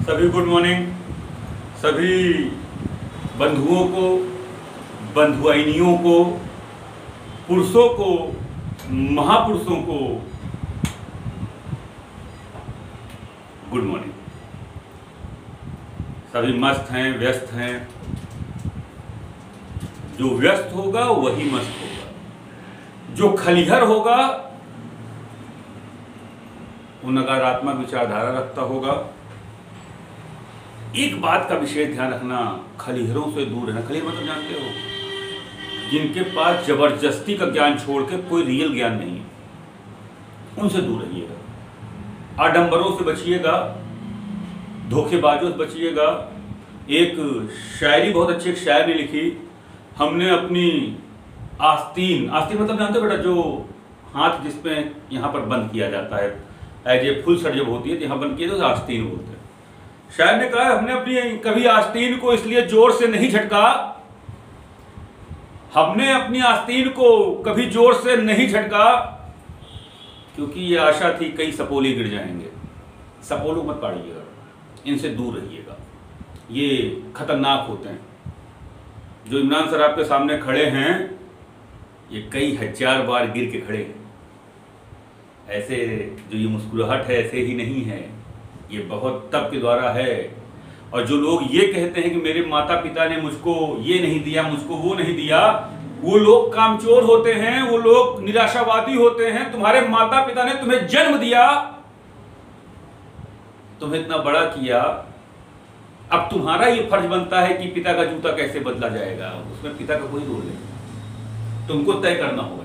सभी good morning. सभी बंधुओं को, बंधुआइनियों को, पुरुषों को, महापुरुषों को गुड मॉर्निंग। सभी मस्त हैं, व्यस्त हैं। जो व्यस्त होगा वही मस्त होगा, जो खलिहर होगा वो नकारात्मक विचारधारा रखता होगा। एक बात का विशेष ध्यान रखना, खलिहरों से दूर रहना। खलिहर मतलब जानते हो, जिनके पास जबरदस्ती का ज्ञान छोड़ के कोई रियल ज्ञान नहीं है, उनसे दूर रहिएगा। आडंबरों से बचिएगा, धोखेबाजों से बचिएगा। एक शायरी बहुत अच्छी एक शायर ने लिखी, हमने अपनी आस्तीन, आस्तीन मतलब जानते हो बेटा, जो हाथ जिसमें यहाँ पर बंद किया जाता है, एज ए फुल शर्ट जब होती है तो यहाँ बंद किया तो आस्तीन बोलते हैं। शायर ने कहा हमने अपनी कभी आस्तीन को इसलिए जोर से नहीं झटका, हमने अपनी आस्तीन को कभी जोर से नहीं झटका क्योंकि ये आशा थी कई सपोले गिर जाएंगे। सपोलो मत पाड़िएगा, इनसे दूर रहिएगा, ये खतरनाक होते हैं। जो इमरान सर आपके सामने खड़े हैं, ये कई हजार बार गिर के खड़े हैं। ऐसे जो ये मुस्कुराहट है ऐसे ही नहीं है, ये बहुत तप के द्वारा है। और जो लोग ये कहते हैं कि मेरे माता पिता ने मुझको ये नहीं दिया, मुझको वो नहीं दिया, वो लोग कामचोर होते हैं, वो लोग निराशावादी होते हैं। तुम्हारे माता पिता ने तुम्हें जन्म दिया, तुम्हें इतना बड़ा किया, अब तुम्हारा ये फर्ज बनता है कि पिता का जूता कैसे बदला जाएगा। उसमें पिता का कोई रोल नहीं, तुमको तय करना होगा।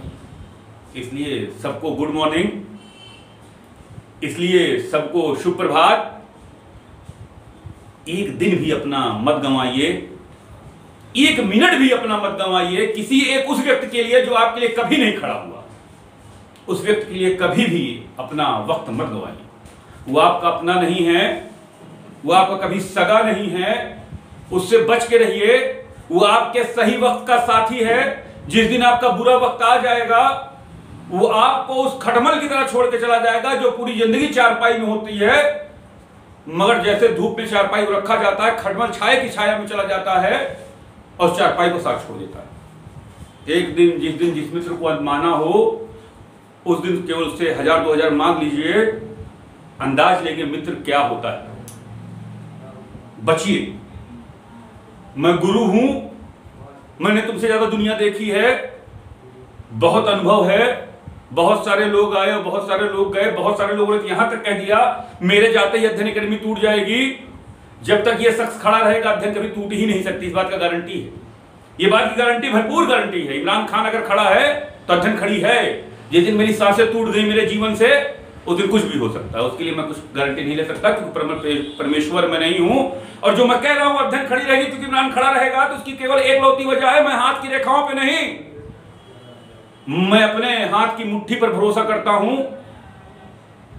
इसलिए सबको गुड मॉर्निंग, इसलिए सबको शुभ प्रभात। एक दिन भी अपना मत गंवाइए, एक मिनट भी अपना मत गंवाइए किसी एक उस व्यक्ति के लिए जो आपके लिए कभी नहीं खड़ा हुआ। उस व्यक्ति के लिए कभी भी अपना वक्त मत गंवाइए। वो आपका अपना नहीं है, वो आपका कभी सगा नहीं है, उससे बच के रहिए। वो आपके सही वक्त का साथी है। जिस दिन आपका बुरा वक्त आ जाएगा, वो आपको उस खटमल की तरह छोड़ के चला जाएगा जो पूरी जिंदगी चारपाई में होती है, मगर जैसे धूप में चारपाई को रखा जाता है, खटमल छाया की छाया में चला जाता है और चारपाई को साथ छोड़ देता है। एक दिन जिस मित्र को माना हो, उस दिन केवल उससे 1000-2000 मांग लीजिए, अंदाज लेंगे मित्र क्या होता है। बचिए। मैं गुरु हूं, मैंने तुमसे ज्यादा दुनिया देखी है, बहुत अनुभव है। बहुत सारे लोग आए और बहुत सारे लोग गए। बहुत सारे लोगों ने यहां तक कह दिया मेरे जाते ही अध्ययन एकेडमी टूट जाएगी। जब तक ये शख्स खड़ा रहेगा अध्ययन कभी टूट ही नहीं सकती। इस बात का गारंटी है, ये बात की गारंटी, भरपूर गारंटी है। इमरान खान अगर खड़ा है तो अध्ययन खड़ी है। जिस दिन मेरी सांसें टूट गई मेरे जीवन से, उस दिन कुछ भी हो सकता है। उसके लिए मैं कुछ गारंटी नहीं ले सकता क्योंकि परमेश्वर मैं नहीं हूं। और जो मैं कह रहा हूं अध्ययन खड़ी रहेगी क्योंकि इमरान खड़ा रहेगा, तो उसकी केवल एक लौती वजह है, मैं हाथ की रेखाओं पे नहीं, मैं अपने हाथ की मुट्ठी पर भरोसा करता हूं।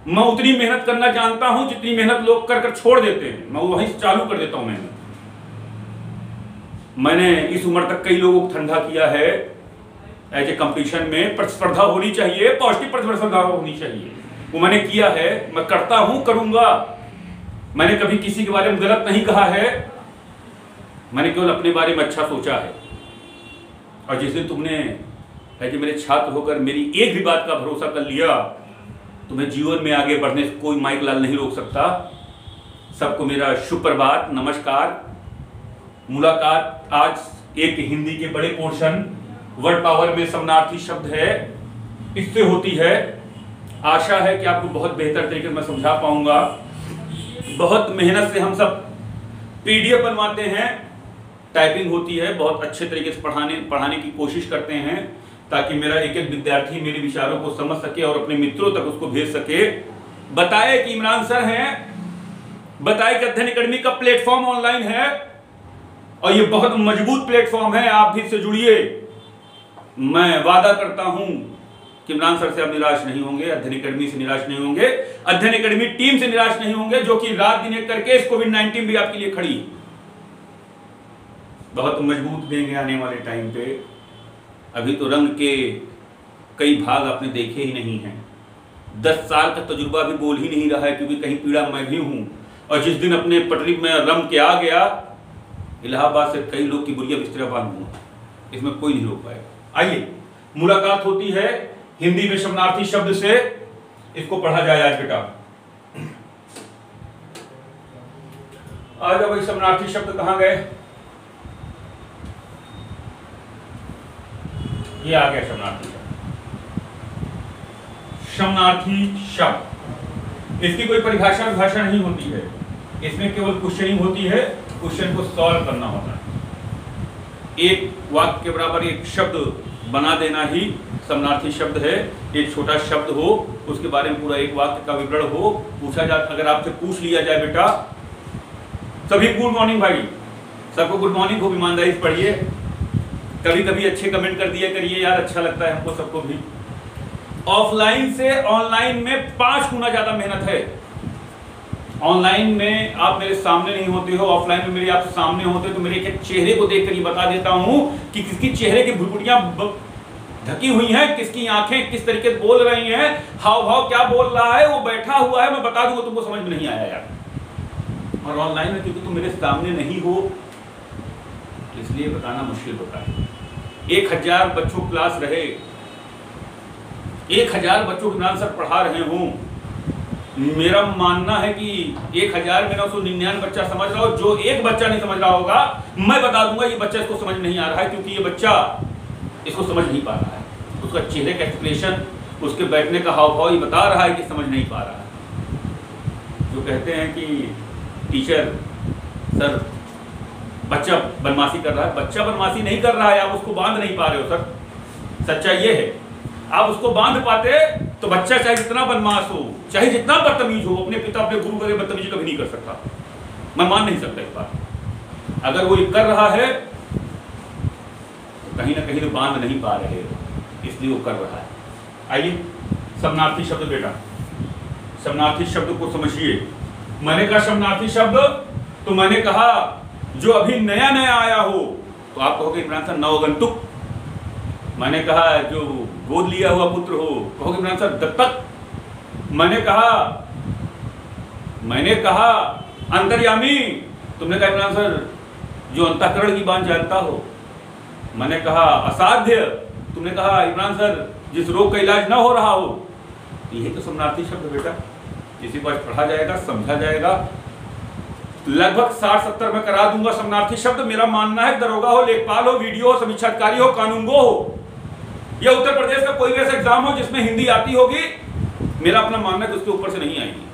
मैं उतनी मेहनत करना जानता हूं जितनी मेहनत लोग कर छोड़ देते हैं, मैं वहीं से चालू कर देता हूं मेहनत। मैंने इस उम्र तक कई लोगों को ठंडा किया है। एज ए कंपटीशन में प्रतिस्पर्धा होनी चाहिए, पॉजिटिव प्रतिस्पर्धा होनी चाहिए, वो मैंने किया है, मैं करता हूं, करूंगा। मैंने कभी किसी के बारे में गलत नहीं कहा है, मैंने केवल अपने बारे में अच्छा सोचा है। और जिस दिन तुमने है कि मेरे छात्र होकर मेरी एक भी बात का भरोसा कर लिया, तुम्हें जीवन में आगे बढ़ने से कोई माइक लाल नहीं रोक सकता। सबको मेरा शुभ प्रभात, नमस्कार। मुलाकात आज एक हिंदी के बड़े पोर्शन वर्ड पावर में समानार्थी शब्द है, इससे होती है। आशा है कि आपको बहुत बेहतर तरीके से मैं समझा पाऊंगा। बहुत मेहनत से हम सब पीडीएफ बनवाते हैं, टाइपिंग होती है, बहुत अच्छे तरीके से पढ़ाने की कोशिश करते हैं ताकि मेरा एक एक विद्यार्थी मेरे विचारों को समझ सके और अपने मित्रों तक उसको भेज सके। बताए कि इमरान सर हैं, बताए कि अध्ययन एकेडमी का प्लेटफॉर्म ऑनलाइन है और ये बहुत मजबूत प्लेटफॉर्म है। आप भी इससे जुड़िए। मैं वादा करता हूं कि इमरान सर से आप निराश नहीं होंगे, अध्ययन एकेडमी से निराश नहीं होंगे, अध्ययन एकेडमी टीम से निराश नहीं होंगे, जो कि रात दिन एक करके इस कोविड-19 भी आपके लिए खड़ी, बहुत मजबूत देंगे आने वाले टाइम पे। अभी तो रंग के कई भाग आपने देखे ही नहीं हैं। 10 साल का तजुर्बा भी बोल ही नहीं रहा है क्योंकि कहीं पीड़ा मैं भी हूं और जिस दिन अपने पटरी में रम के आ गया, इलाहाबाद से कई लोग की बुढ़िया बिस्तरा बांध दूंगा, इसमें कोई नहीं रोक पाएगा। आइए मुलाकात होती है हिंदी में शरणार्थी शब्द से, इसको पढ़ा जाए आज बेटा। आ जाओ भाई, शरणार्थी शब्द कहां गए? ये आ गया शरणार्थी शब्द। शरणार्थी शब्द, इसकी कोई परिभाषा विभाषा नहीं होती है, इसमें केवल क्वेश्चनिंग होती है, क्वेश्चन को सॉल्व करना होता है। एक वाक्य के बराबर एक शब्द बना देना ही शरणार्थी शब्द है। एक छोटा शब्द हो, उसके बारे में पूरा एक वाक्य का विवरण हो, पूछा जाए, अगर आपसे पूछ लिया जाए बेटा सभी गुड मॉर्निंग भाई, सबको गुड मॉर्निंग, खूब ईमानदारी से पढ़िए, कभी कभी अच्छे कमेंट कर दिया करिए यार, अच्छा लगता है हमको सबको भी। ऑफलाइन से ऑनलाइन में 5 गुना ज्यादा मेहनत है। ऑनलाइन में आप मेरे सामने नहीं होते हो, ऑफलाइन में मेरे आप सामने होते हो, तो मेरे एक चेहरे को देखकर ये बता देता हूं कि किसकी चेहरे की भुरभुटियां ढकी हुई हैं, किसकी आंखें किस तरीके से बोल रही हैं, हाव भाव क्या बोल रहा है, वो बैठा हुआ है, मैं बता दूंगा, तुमको समझ में नहीं आया यार। और ऑनलाइन में क्योंकि तुम मेरे सामने नहीं हो, इसलिए बताना मुश्किल होता है। 1000 बच्चों क्लास रहे, 1000 बच्चों के आंसर पढ़ा रहे हूं, मेरा मानना है कि 1000 में 999 बच्चा समझ रहा हो, जो एक बच्चा नहीं समझ रहा होगा, मैं बता दूंगा ये बच्चा इसको समझ नहीं आ रहा है, क्योंकि ये बच्चा इसको समझ नहीं पा रहा है। उसका चेहरे का एक्सप्रेशन, उसके बैठने का हाव भाव ये बता रहा है कि समझ नहीं पा रहा है। जो कहते हैं कि टीचर सर बच्चा बदमाशी कर रहा है, बच्चा बदमाशी नहीं कर रहा है, आप उसको बांध नहीं पा रहे हो सर। सच्चाई ये है, आप उसको बांध पाते तो बच्चा चाहे जितना बदमाश हो, चाहे जितना बदतमीज हो, अपने पिता अपने गुरु के बदतमीजी कभी नहीं कर सकता। मैं मान नहीं सकता इस बात। अगर वो ये कर रहा है तो कहीं ना कहीं तो बांध नहीं पा रहे हो, इसलिए वो कर रहा है। आइए शरणार्थी शब्द बेटा, शरणार्थी शब्द को समझिए। मैंने कहा शरणार्थी शब्द, तो मैंने कहा जो अभी नया नया आया हो, तो आप कहोगे इमरान सर नवगंतुक। मैंने कहा जो गोद लिया हुआ पुत्र हो, कहोगे इमरान सर दत्तक। मैंने कहा अंतर्यामी, तुमने कहा इमरान सर जो अंतःकरण की बात जानता हो। मैंने कहा असाध्य, तुमने कहा इमरान सर जिस रोग का इलाज ना हो रहा हो। यही तो शरणार्थी शब्द बेटा, इसी को आज पढ़ा जाएगा, समझा जाएगा। लगभग 60-70 में करा दूंगा शरणार्थी शब्द। मेरा मानना है दरोगा हो, लेखपाल हो, वीडियो हो, समीक्षाधिकारी हो, कानूनगो हो, या उत्तर प्रदेश का कोई भी ऐसा एग्जाम हो जिसमें हिंदी आती होगी, मेरा अपना मानना है कि उसके ऊपर से नहीं आएगी।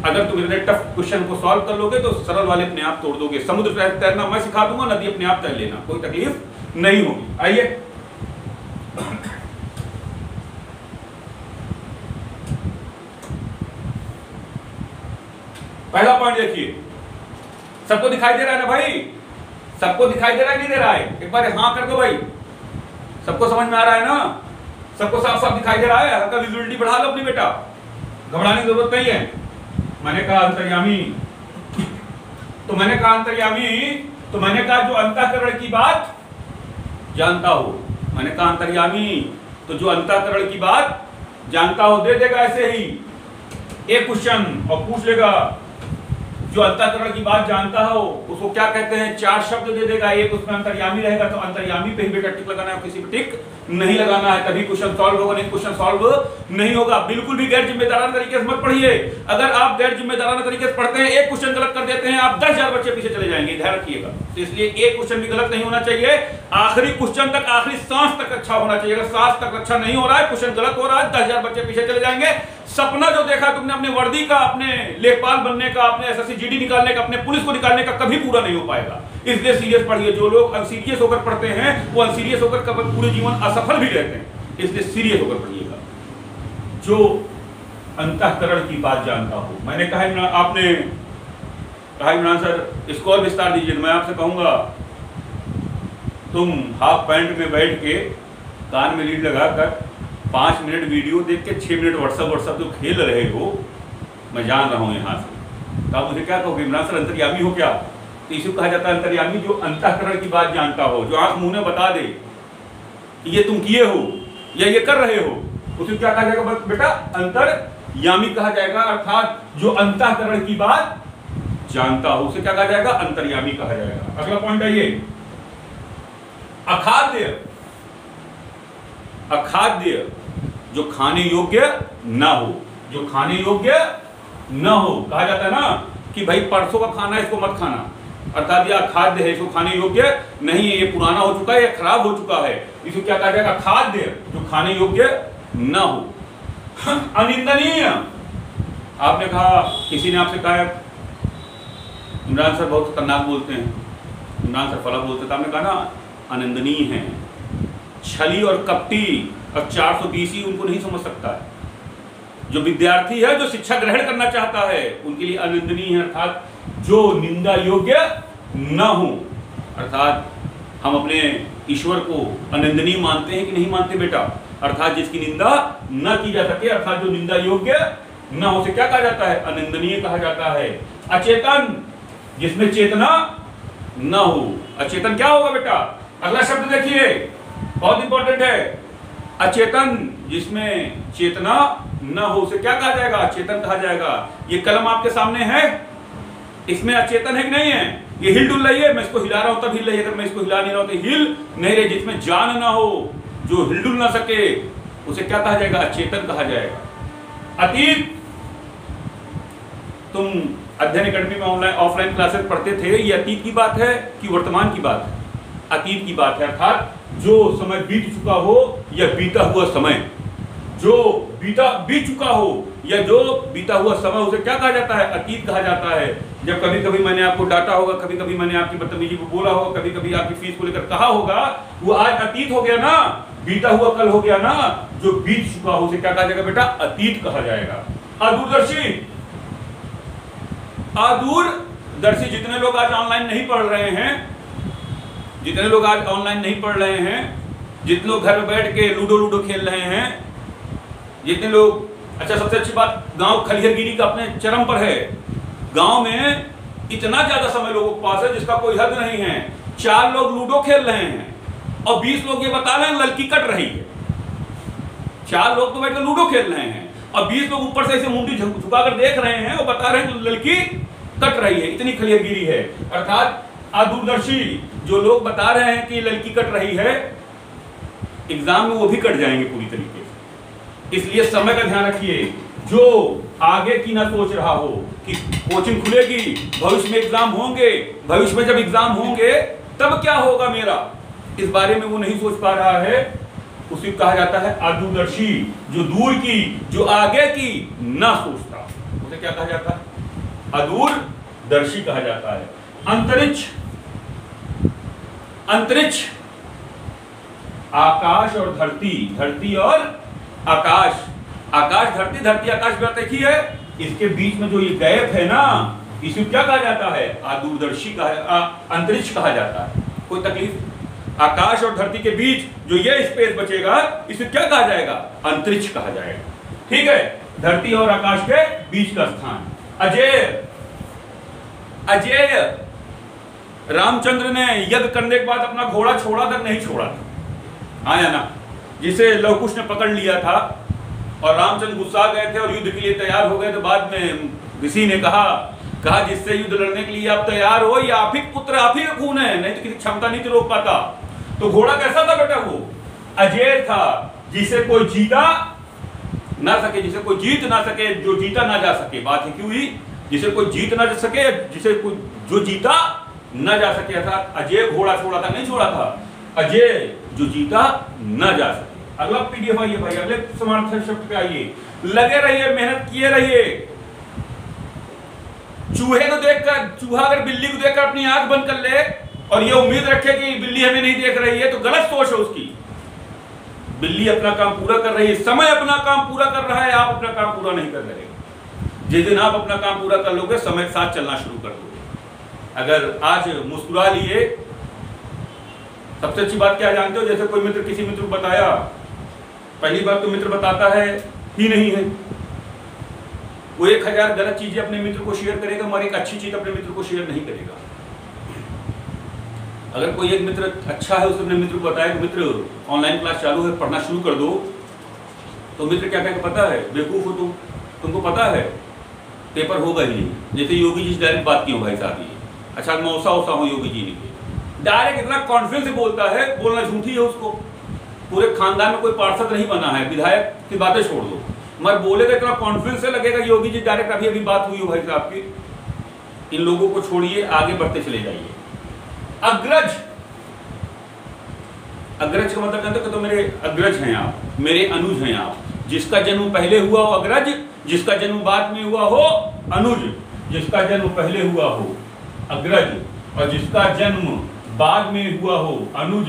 अगर तुम इतने टफ क्वेश्चन को सॉल्व कर लोगे तो सरल वाले अपने आप तोड़ दोगे। समुद्र तैरना मैं सिखा दूंगा, नदी अपने आप तैर लेना, कोई तकलीफ नहीं होगी। आइए पहला पॉइंट देखिए, सबको दिखाई दे रहा है ना भाई? सबको दिखाई दे रहा है नहीं दे रहा है? एक बार हाँ कर दो भाई, सबको समझ में आ रहा है ना? सबको साफ साफ दिखाई दे रहा है? हल्का विजुअलिटी बढ़ा लो अपनी बेटा, घबराने की जरूरत नहीं है। मैंने कहा अंतर्यामी, तो मैंने कहा अंतर्यामी, तो मैंने कहा जो अंतःकरण की बात जानता हो। मैंने कहा अंतर्यामी, तो जो अंतःकरण की बात जानता हो दे देगा ऐसे ही एक क्वेश्चन और पूछ लेगा। जो अंतःकरण की बात जानता हो उसको क्या कहते हैं, 4 शब्द दे देगा, एक उसमें अंतर्यामी रहेगा, तो अंतर्यामी पे ही बेटा टिक लगाना है, किसी पे टिक नहीं लगाना है, तभी क्वेश्चन सॉल्व होगा, नहीं क्वेश्चन सॉल्व नहीं होगा। बिल्कुल भी गैर जिम्मेदाराना तरीके से मत पढ़िए। अगर आप गैर जिम्मेदाराना तरीके से पढ़ते हैं, एक क्वेश्चन गलत कर देते हैं, आप 10,000 बच्चे पीछे चले जाएंगे, ध्यान रखिएगा। तो इसलिए एक क्वेश्चन भी गलत नहीं होना चाहिए, आखिरी क्वेश्चन तक, आखिरी सांस तक अच्छा होना चाहिए। अगर सांस तक अच्छा नहीं हो रहा है, क्वेश्चन गलत हो रहा है, 10,000 बच्चे पीछे चले जाएंगे। सपना जो देखा तुमने अपने वर्दी का, अपने लेखपाल बनने का, अपने एसएससी जीडी निकालने का, अपने पुलिस को निकालने का, कभी पूरा नहीं हो पाएगा। इसलिए सीरियस पढ़िए। जो लोग अनसीरियस होकर पढ़ते हैं वो अनसीरियस होकर पूरे जीवन असफल भी रहते हैं, इसलिए सीरियस होकर पढ़िएगा। जो अंतःकरण की बात जानता हो, मैंने कहा आपने कहा इमरान सर इसको और विस्तार दीजिए। मैं आपसे कहूंगा तुम हाफ पैंट में बैठ के कान में लीड लगाकर 5 मिनट वीडियो देख के 6 मिनट व्हाट्सएप जो खेल रहे हो, मैं जान रहा हूं यहां से, तो आप मुझे क्या कहोगे इमरान सर अंतर्यामी हो क्या? तो इसे कहा जाता है अंतर्यामी, जो अंतःकरण की बात जानता हो, जो आंख मुंह में बता दे कि ये तुम किए हो या ये कर रहे हो, उसे क्या कहा जाएगा बेटा? अंतर्यामी कहा जाएगा। अर्थात जो अंतःकरण की बात जानता हो उसे क्या कहा जाएगा? अंतर्यामी कहा जाएगा। अगला पॉइंट है ये अखाद्य। अखाद्य जो खाने योग्य ना हो, जो खाने योग्य ना हो, कहा जाता है ना कि भाई परसों का खाना है, इसको मत खाना, अर्थात यह अखाद्य है, इसको खाने योग्य नहीं है, ये पुराना हो चुका है, ये खराब हो चुका है, इसको क्या कहा जाएगा? अखाद्य, जो खाने योग्य ना हो। अनिंदनीय, आपने कहा, किसी ने आपसे कहा इमरान सर बहुत खतरनाक बोलते हैं, इमरान सर फला बोलते थे, आपने कहा ना अनिंदनीय है, छली और कपटी और 420 ही उनको नहीं समझ सकता है। जो विद्यार्थी है, जो शिक्षा ग्रहण करना चाहता है, उनके लिए अनिंदनीय है, अर्थात जो निंदा योग्य न हो। अर्थात हम अपने ईश्वर को अनिंदनीय मानते हैं कि नहीं मानते बेटा? अर्थात जिसकी निंदा न की जा सके, अर्थात जो निंदा योग्य न हो, उसे क्या कहा जाता है? अनिंदनीय कहा जाता है। अचेतन, जिसमें चेतना न हो। अचेतन क्या होगा बेटा? अगला शब्द देखिए, बहुत इंपॉर्टेंट है। अचेतन, जिसमें चेतना न हो, उसे क्या कहा जाएगा? अचेतन कहा जाएगा। ये कलम आपके सामने है, इसमें अचेतन है कि नहीं है? ये हिल डुल रही है, मैं इसको हिला रहा हूं तब हिल रही है, अगर मैं इसको हिला नहीं रहा हूं तो हिल नहीं रही। जिसमें जान ना हो, जो हिल डुल ना सके, उसे क्या कहा जाएगा? अचेतन कहा जाएगा। अतीत, तुम अध्ययन एकेडमी में ऑनलाइन ऑफलाइन क्लासेस पढ़ते थे, ये अतीत की बात है कि वर्तमान की बात है? अतीत की बात है, अर्थात जो समय बीत चुका हो या बीता हुआ समय, जो बीत चुका हो या जो बीता हुआ समय, उसे क्या कहा जाता है? अतीत कहा जाता है। जब कभी कभी मैंने आपको डांटा होगा, कभी कभी मैंने आपकी बदतमीजी को बोला होगा, कभी कभी आपकी फीस को लेकर कहा होगा, वो आज अतीत हो गया ना, बीता हुआ कल हो गया ना, जो बीत चुका हो उसे क्या कहा जाएगा बेटा? अतीत कहा जाएगा। अदूरदर्शी, अदूरदर्शी, जितने लोग आज ऑनलाइन नहीं पढ़ रहे हैं, जितने लोग आज ऑनलाइन नहीं पढ़ रहे हैं, जितने लोग घर में बैठ के लूडो खेल रहे हैं, जितने लोग, अच्छा सबसे अच्छी बात, गांव खलिहरगिरी का अपने चरम पर है। गांव में इतना ज्यादा समय लोगों के पास है जिसका कोई हद नहीं है। 4 लोग लूडो खेल रहे हैं और 20 लोग ये बता रहे हैं लड़की कट रही है। 4 लोग तो बैठकर लूडो खेल रहे हैं और 20 लोग ऊपर से ऐसे मुंडी झुकाकर देख रहे हैं और बता रहे हैं लड़की कट रही है। इतनी खलिहरगिरी है। अर्थात अदूरदर्शी जो लोग बता रहे हैं कि लड़की कट रही है, एग्जाम में वो भी कट जाएंगे पूरी तरीके से। इसलिए समय का ध्यान रखिए। जो आगे की ना सोच रहा हो कि कोचिंग खुलेगी, भविष्य में एग्जाम होंगे, भविष्य में जब एग्जाम होंगे तब क्या होगा मेरा, इस बारे में वो नहीं सोच पा रहा है, उसे कहा जाता है अदूरदर्शी। जो दूर की, जो आगे की ना सोचता, उसे क्या कहा जाता है? अदूरदर्शी कहा जाता है। अंतरिक्ष, अंतरिक्ष आकाश और धरती, धरती और आकाश, आकाश धरती, धरती आकाश बात एक ही है। इसके बीच में जो ये गैप है ना, इसे क्या कहा जाता है? अदूरदर्शी कहा, अंतरिक्ष कहा जाता है। कोई तकलीफ? आकाश और धरती के बीच जो ये स्पेस बचेगा, इसे क्या कहा जाएगा? अंतरिक्ष कहा जाएगा। ठीक है, धरती और आकाश के बीच का स्थान। अजेय, अजेय, रामचंद्र ने यज्ञ करने के बाद अपना घोड़ा छोड़ा था नहीं छोड़ा था? आया ना, जिसे लवकुश ने पकड़ लिया था और रामचंद्र गुस्सा गए थे और युद्ध के लिए तैयार हो गए, तो बाद में ऋषि ने कहा जिससे युद्ध लड़ने के लिए आप तैयार हो, या आप ही पुत्र, आप ही का खून है, नहीं तो किसी क्षमता नहीं तो रोक पाता। तो घोड़ा कैसा था बेटा? वो अजेय था, जिसे कोई जीता ना सके, जिसे कोई जीत ना सके, जो जीता ना जा सके। बात है क्यों हुई? जिसे कोई जीत ना जा सके, जिसे कोई जो जीता न जा सके, अर्थात अजेय घोड़ा छोड़ा था नहीं छोड़ा था, अजेय जो जीता न जा सके। अगला पीडीएफ आइए भाई, अगले समानार्थक शब्द पे आइए। लगे रहिए, मेहनत किए रहिए। चूहे को देखकर, चूहा अगर बिल्ली को देखकर अपनी आंख बंद कर ले और ये उम्मीद रखे कि बिल्ली हमें नहीं देख रही है, तो गलत सोच है उसकी। बिल्ली अपना काम पूरा कर रही है, समय अपना काम पूरा कर रहा है, आप अपना काम पूरा नहीं कर रहे। जिस दिन आप अपना काम पूरा कर लोगे, समय के साथ चलना शुरू कर दोगे। अगर आज मुस्कुरा लिए, सबसे अच्छी बात क्या जानते हो? जैसे कोई मित्र किसी मित्र को बताया, पहली बात तो मित्र बताता है ही नहीं है, वो 1000 गलत चीजें अपने मित्र को शेयर करेगा, मगर एक अच्छी चीज अपने मित्र को शेयर नहीं करेगा। अगर कोई एक मित्र अच्छा है, उसने अपने मित्र को बताया कि मित्र ऑनलाइन क्लास चालू है, पढ़ना शुरू कर दो, तो मित्र क्या कहेगा पता है? बेवकूफ हो तुमको पता है पेपर होगा ही नहीं। जैसे योगी जी से डायरेक्ट बात की हो भाई साहब, ये अच्छा मौसा वोसा हो योगी जी ने, डायरेक्ट इतना कॉन्फिडेंस से बोलता है, बोलना झूठी है उसको। पूरे खानदान में कोई पार्षद नहीं बना है, विधायक की बातें छोड़ दो, मगर बोलेगा इतना कॉन्फिडेंस से लगेगा योगी जी डायरेक्ट अभी अभी बात हुई हो भाई साहब की। इन लोगों को छोड़िए, आगे बढ़ते चले जाइए। अग्रज, अग्रज का मतलब जानते हो कि तो मेरे अग्रज हैं आप, मेरे अनुज हैं आप। जिसका जन्म पहले हुआ हो अग्रज, जिसका जन्म बाद में हुआ हो अनुज। जिसका जन्म पहले हुआ हो अग्रज और जिसका जन्म बाद में हुआ हो अनुज।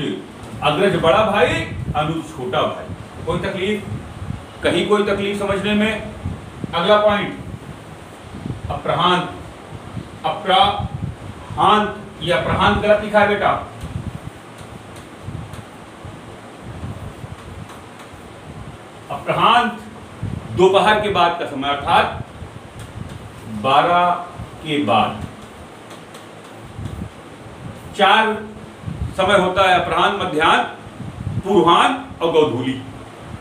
अग्रज बड़ा भाई, अनुज छोटा भाई। कोई तकलीफ, कहीं कोई तकलीफ समझने में? अगला पॉइंट, अप्रहांत। अप्राहांत, ये अप्रहांत गलत लिखा है बेटा। अप्रहांत दोपहर के बाद का समय, अर्थात 12 के बाद। 4 समय होता है, अपराह्न, मध्याह्न, पूर्वाह्न और गोधूली।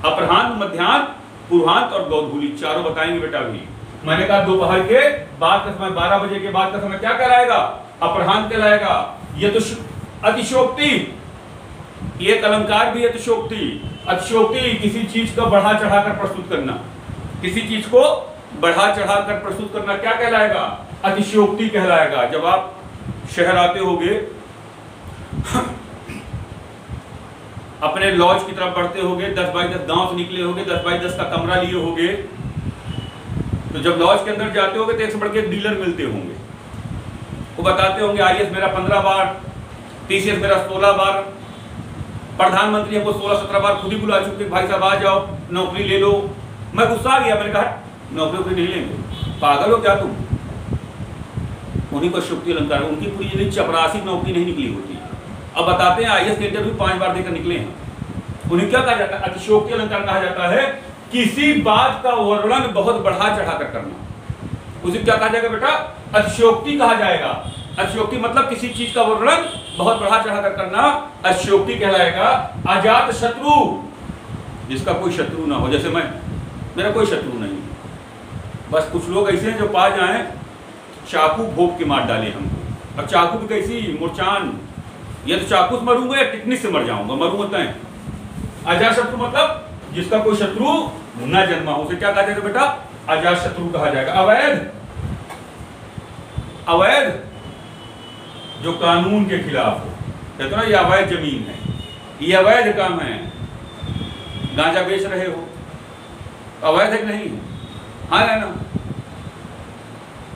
अपराह्न, मध्याह्न, पूर्वाह्न और गोधूली, चारों बताएंगे बेटा अभी। मैंने कहा दोपहर के बाद का समय, 12 बजे के बाद का समय क्या कहलाएगा? अपराह्न कहलाएगा। ये तो अतिशयोक्ति, एक अलंकार भी अतिशयोक्ति। अतिशयोक्ति किसी चीज का बढ़ा चढ़ाकर प्रस्तुत करना, किसी चीज को बढ़ा चढ़ाकर प्रस्तुत करना क्या कहलाएगा? अतिशयोक्ति कहलाएगा। जब आप शहर आते होगे, अपने लॉज की तरफ बढ़ते होगे, 10 बाई 10 गांव से निकले होगे, 10 बाई 10 का कमरा लिए होगे, तो जब लॉज के अंदर जाते होगे तो एक से बढ़ के डीलर मिलते होंगे। वो बताते होंगे आईएएस मेरा 15 बार, टीसीएस मेरा 16 बार, प्रधानमंत्री हमको 16-17 बार खुद ही बुला चुके, भाई साहब आ जाओ नौकरी ले लो। मैं गुस्सा आ गया, मैंने कहा नौकरी नहीं लेंगे, पागल हो क्या तुम? उन्हीं को शक्ति अलंकार, उनकी पूरी जिंदगी चपरासी नौकरी नहीं निकली होती। अब बताते हैं आईएएस के इंटरव्यू 5 बार देकर निकले हैं। उन्हें क्या कहा जाता है? अतिशयोक्ति अलंकार कहा जाता है। किसी बात का वर्णन बहुत बढ़ा चढ़ाकर करना, उसे क्या कहा जाएगा बेटा? अतिशयोक्ति कहा जाएगा। अतिशयोक्ति मतलब किसी चीज का वर्णन बहुत बढ़ा चढ़ाकर करना, अतिशयोक्ति कहलाएगा। अजात शत्रु, जिसका कोई शत्रु ना हो। जैसे मेरा कोई शत्रु नहीं, बस कुछ लोग ऐसे हैं जो पा जाएं चाकू भोग के मार डाले हमको। अब चाकू भी कैसी मुरचान, ये तो चाकू से मरूंगा या टिकनिक से मर जाऊंगा, मरूंगा तय। अजात शत्रु मतलब जिसका कोई शत्रु न जन्मा हो, उसे क्या कहा जाएगा बेटा? अजात शत्रु कहा जाएगा। अवैध, अवैध जो कानून के खिलाफ हो, कहते ना ये अवैध जमीन है, ये अवैध काम है, गांजा बेच रहे हो, अवैध है कि नहीं? हाँ है ना।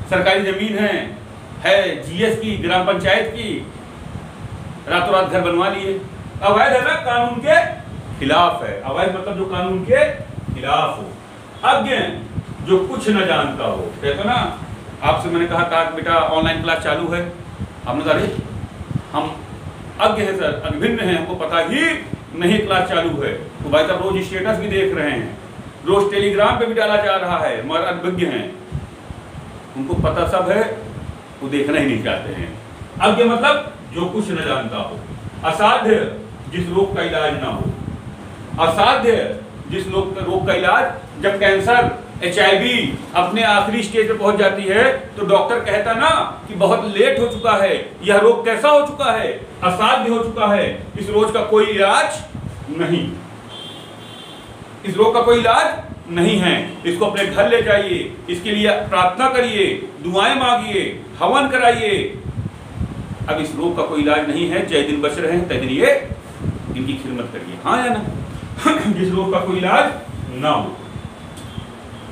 सरकारी जमीन है जीएस की, ग्राम पंचायत की, रातों रात घर बनवा लिए, अवैध है ना, कानून के खिलाफ है। अवैध मतलब जो कानून के खिलाफ हो। अज्ञ जो कुछ न जानता हो, कहते ना आपसे मैंने कहा था बेटा ऑनलाइन क्लास चालू है, आपने कहा अरे हम अज्ञ हैं सर, अभिन्न हैं, हमको पता ही नहीं क्लास चालू है। तो भाई साहब रोज स्टेटस भी देख रहे हैं, रोज टेलीग्राम पे भी डाला जा रहा है, मगर अज्ञ हैं, उनको पता सब है, वो देखना ही नहीं चाहते हैं। अज्ञ मतलब जो कुछ न जानता हो। असाध्य जिस रोग का इलाज ना हो। असाध्य जिस रोग का इलाज, जब कैंसर HIV अपने आखिरी स्टेज पे पहुंच जाती है तो डॉक्टर कहता ना कि बहुत लेट हो चुका है, यह रोग कैसा हो चुका है? असाध्य हो चुका है, इस रोग का कोई इलाज नहीं, इस रोग का कोई इलाज नहीं है, इसको अपने घर ले जाइए, इसके लिए प्रार्थना करिए, दुआएं मांगिए, हवन कराइए। अब इस रोग का कोई इलाज नहीं है, जय दिन बच रहे हैं तय दिन ये इनकी खिदमत करिए। हाँ या ना? जिस रोग का कोई इलाज ना हो।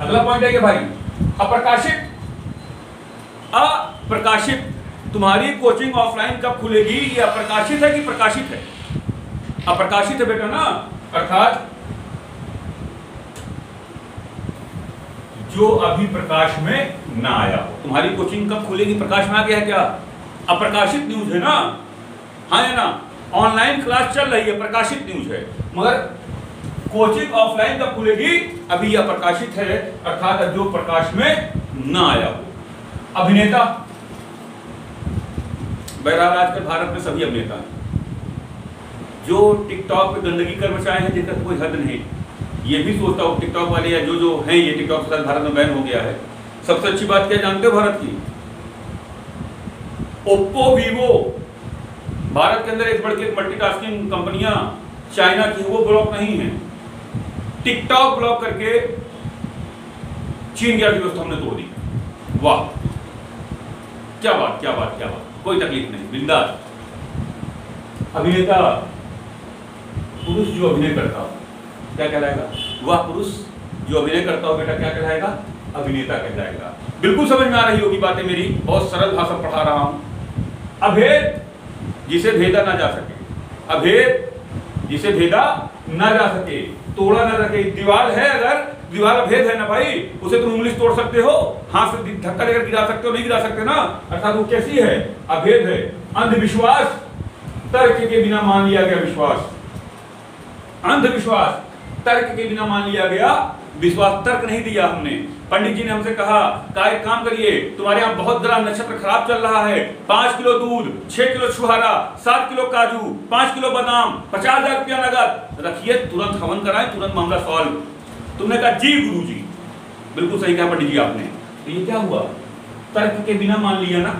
अगला पॉइंट है कि भाई अप्रकाशित, अप्रकाशित, तुम्हारी कोचिंग ऑफलाइन कब खुलेगी? ये अप्रकाशित है कि प्रकाशित है? अप्रकाशित है बेटा ना, अर्थात जो अभी प्रकाश में ना आया हो। तुम्हारी कोचिंग कब खुलेगी? प्रकाश में आ गया है क्या? अप्रकाशित न्यूज है ना, हाँ है ना। ऑनलाइन क्लास चल रही है, प्रकाशित न्यूज है, मगर कोचिंग ऑफलाइन कब खुलेगी? अभी यह प्रकाशित है, अर्थात जो प्रकाश में ना आया हो। अभिनेता, बहरहाल आजकल भारत में सभी अभिनेता हैं जो टिकटॉक पे गंदगी कर मचाए हैं जिनका कोई हद नहीं। ये भी सोचता हूँ टिकटॉक वाले या जो हैं, ये टिकटॉक के साथ भारत में बैन हो गया है, सबसे अच्छी बात क्या जानते हो भारत की? ओप्पो, वीवो, भारत के अंदर एक बढ़ के एक मल्टीटास्किंग कंपनियां चाइना की वो ब्लॉक नहीं है। टिकटॉक ब्लॉक करके चीन की अर्थव्यवस्था हमने तोड़ दी। वाह, क्या बात, क्या बात, क्या बात, कोई तकलीफ नहीं, बिंदास। अभिनेता पुरुष जो अभिनय करता हो क्या कहलाएगा? वह पुरुष जो अभिनय करता हो बेटा क्या कहलाएगा? अभिनेता कहलाएगा। बिल्कुल समझ में आ रही होगी बातें मेरी, बहुत सरल भाषा पढ़ा रहा हूं। अभेद जिसे भेदा ना जा सके, अभेद जिसे भेदा ना जा सके, तोड़ा ना सके। दीवार है, अगर दीवार अभेद है ना भाई, उसे तुम उंगली तोड़ सकते हो, हाथ से धक्का देकर गिरा सकते हो, नहीं गिरा सकते ना, अर्थात वो कैसी है? अभेद है। अंधविश्वास तर्क के बिना मान लिया गया विश्वास, अंधविश्वास तर्क के बिना मान लिया गया विश्वास। तर्क नहीं दिया हमने। पंडित जी ने हमसे कहा एक काम करिए, तुम्हारे यहाँ बहुत बड़ा नक्षत्र खराब चल रहा है, 5 किलो दूध, 6 किलो छुहारा, 7 किलो काजू, 5 किलो बादाम, 50,000 रुपया नगद रखिए, तुरंत हवन कराएं, तुरंत मामला सॉल्व। तुमने कहा जी गुरु जी, बिल्कुल सही कहा पंडित जी आपने। तो ये क्या हुआ? तर्क के बिना मान लिया ना।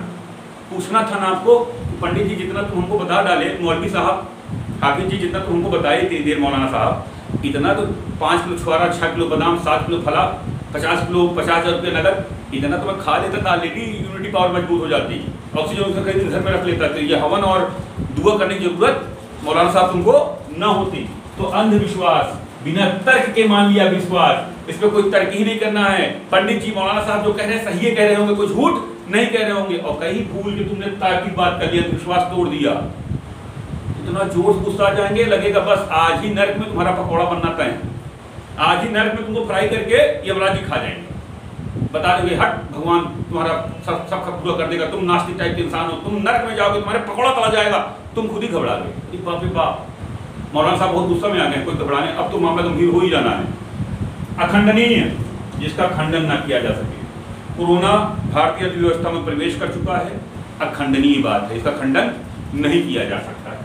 पूछना था ना आपको, पंडित जी जितना तुम हमको बता डाले, मौलवी साहब, हाफिज जी जितना तुम हमको बताए इतनी देर, मौलाना साहब, इतना तो 5 किलो छुआरा, 6 किलो बादाम, 7 किलो फला, 50 किलो 50,000 रुपये नगद, इतना तो मैं खा लेता था, ऑलरेडी इम्यूनिटी पावर मजबूत हो जाती, ऑक्सीजन उसका कहीं घर में रख लेता था। ये हवन और दुआ करने की जरूरत मौलाना साहब तुमको न होती। तो अंधविश्वास, बिना तर्क के मान लिया विश्वास, इस पर कोई तर्क ही नहीं करना है। पंडित जी मौलाना साहब जो कह रहे हैं सही कह रहे होंगे, कोई झूठ नहीं कह रहे होंगे, और कहीं भूल के तुमने तार्किक बात कर लिया, विश्वास तोड़ दिया, इतना जोश गुस्सा आ जाएंगे, लगेगा बस आज ही नर्क में तुम्हारा पकौड़ा बनना तय, आज ही नर्क में तुमको फ्राई करके यमराज जी खा जाएंगे, बता देंगे हट भगवान तुम्हारा सब पूरा कर देगा, तुम नास्तिक टाइप के इंसान हो, तुम नर्क में जाओगे, तुम्हारे पकौड़ा तला जाएगा, तुम खुद ही घबरा गए। बाप रे बाप, मौलाना साहब बहुत गुस्सा में आ गए, कोई घबराने, अब तो मामला गंभीर हो ही जाना है। अखंडनीय, जिसका खंडन ना किया जा सके। कोरोना भारतीय अर्थव्यवस्था में प्रवेश कर चुका है, अखंडनीय बात है, इसका खंडन नहीं किया जा सकता है।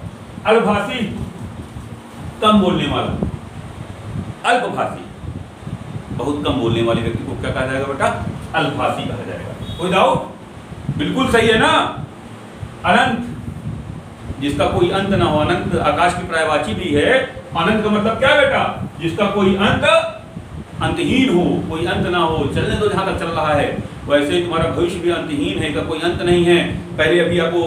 अल्पभाषी, कम बोलने वाला, अल्पभाषी, बहुत कम बोलने वाले व्यक्ति को क्या कहा जाएगा बेटा? अल्पभाषी कहा जाएगा। कोई डाउट? बिल्कुल सही है ना। अनंत, जिसका कोई अंत ना हो, अनंत आकाश की पर्यायवाची भी है। अनंत का मतलब क्या बेटा? जिसका कोई अंत, अंतहीन हो, कोई अंत ना हो, चलने दो जहां तक चल रहा है। वैसे ही तुम्हारा भविष्य भी अंतहीन है, का कोई अंत नहीं है। पहले अभी आपको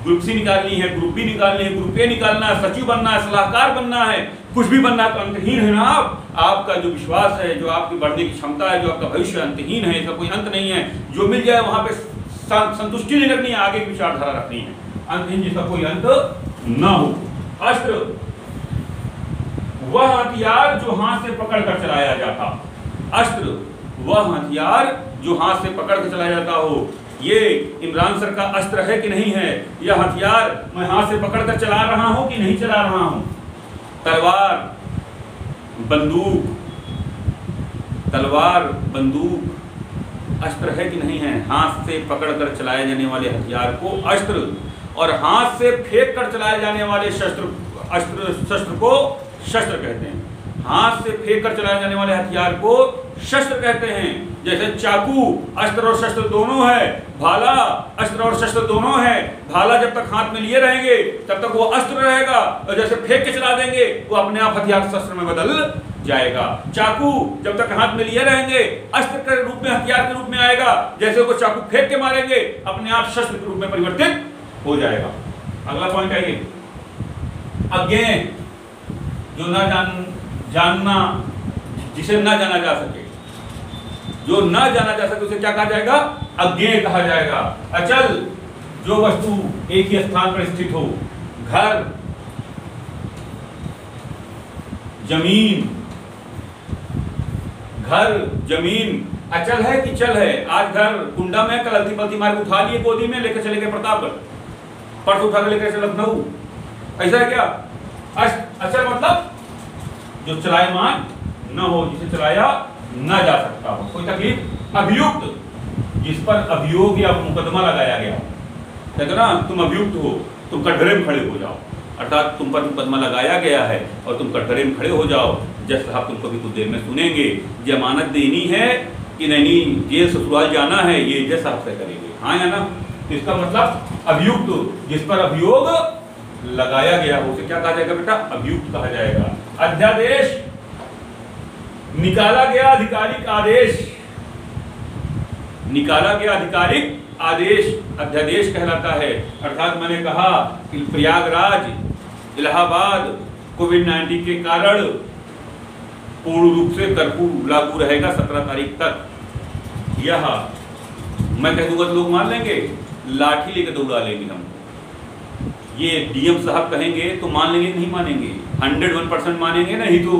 ग्रुप सी निकालनी है, ग्रुप बी निकालनी है, ग्रुप ए निकालना है, सचिव बनना है, सलाहकार बनना है, कुछ भी बनना है, तो अंतहीन है ना आप। आपका जो विश्वास है, जो आपकी बढ़ने की क्षमता है, जो आपका भविष्य अंतहीन है, इसका कोई अंत नहीं है। जो मिल जाए वहां पे संतुष्टि नहीं रखनी है, आगे की विचारधारा रखनी है। अंतहीन जिसका कोई अंत न हो। अस्त्र, वह हथियार जो हाथ से पकड़ कर चलाया जाता। अस्त्र, वह हथियार जो हाथ से पकड़ कर चलाया जाता हो। ये इमरान सर का अस्त्र है कि नहीं है? यह हथियार मैं हाथ से पकड़ कर चला रहा हूं कि नहीं चला रहा हूं? तलवार, बंदूक, तलवार, बंदूक अस्त्र है कि नहीं है? हाथ से पकड़ कर चलाए जाने वाले हथियार को अस्त्र, और हाथ से फेंक कर चलाए जाने वाले शस्त्र को शस्त्र कहते हैं। हाथ से फेंक कर चलाए जाने वाले हथियार को शस्त्र कहते हैं। जैसे चाकू अस्त्र और शस्त्र दोनों है, भाला अस्त्र और शस्त्र दोनों है। भाला जब तक हाथ में लिए रहेंगे तब तक वो अस्त्र रहेगा, और जैसे फेंक के चला देंगे वो अपने आप हथियार शस्त्र में बदल जाएगा। चाकू जब तक हाथ में लिए रहेंगे अस्त्र के रूप में, हथियार के रूप में आएगा, जैसे वो चाकू फेंक के मारेंगे अपने आप शस्त्र के रूप में परिवर्तित हो जाएगा। अगला पॉइंट आइए, अज्ञेय, जो ना जानना, जिसे ना जाना जा सके, जो ना जाना जा सके उसे क्या कहा जाएगा? अज्ञेय कहा जाएगा। अचल, जो वस्तु एक ही स्थान पर स्थित हो, घर, जमीन, घर जमीन अचल है कि चल है? आज घर कुंडा में, कल अलती पलती मार उठा लिए गोदी में, लेकर चले गए प्रतापगढ़, परसों उठा कर लेकर चले लखनऊ, ऐसा है क्या? अचल मतलब जो चलायमान न हो, जिसे चलाया न जा सकता हो, कोई तकलीफ। अभियुक्त, जिस पर अभियोग या मुकदमा लगाया गया, कहते ना तुम अभियुक्त हो, तुम कटघरे में खड़े हो जाओ, अर्थात तुम पर मुकदमा लगाया गया है और तुम कटघरे में खड़े हो जाओ। जज साहब तुमको भी कुछ देर में सुनेंगे, जमानत देनी है कि नहीं जेल ससुराल जाना है, ये जज साहब से करेंगे, हाँ या ना। तो इसका मतलब अभियुक्त जिस पर अभियोग लगाया गया उसे क्या कहा जाएगा बेटा? अभियुक्त कहा जाएगा। अध्यादेश निकाला गया आधिकारिक आदेश, निकाला गया आधिकारिक आदेश अध्यादेश कहलाता है। अर्थात मैंने कहा कि प्रयागराज, इलाहाबाद कोविड-19 के कारण पूर्ण रूप से कर्फ्यू लागू रहेगा 17 तारीख तक। यह मैं कह दूंगा तो लोग मान लेंगे, लाठी लेकर दौड़ा लेंगे हम। ये डीएम साहब कहेंगे तो मान लेंगे, नहीं मानेंगे, 101% मानेंगे, नहीं तो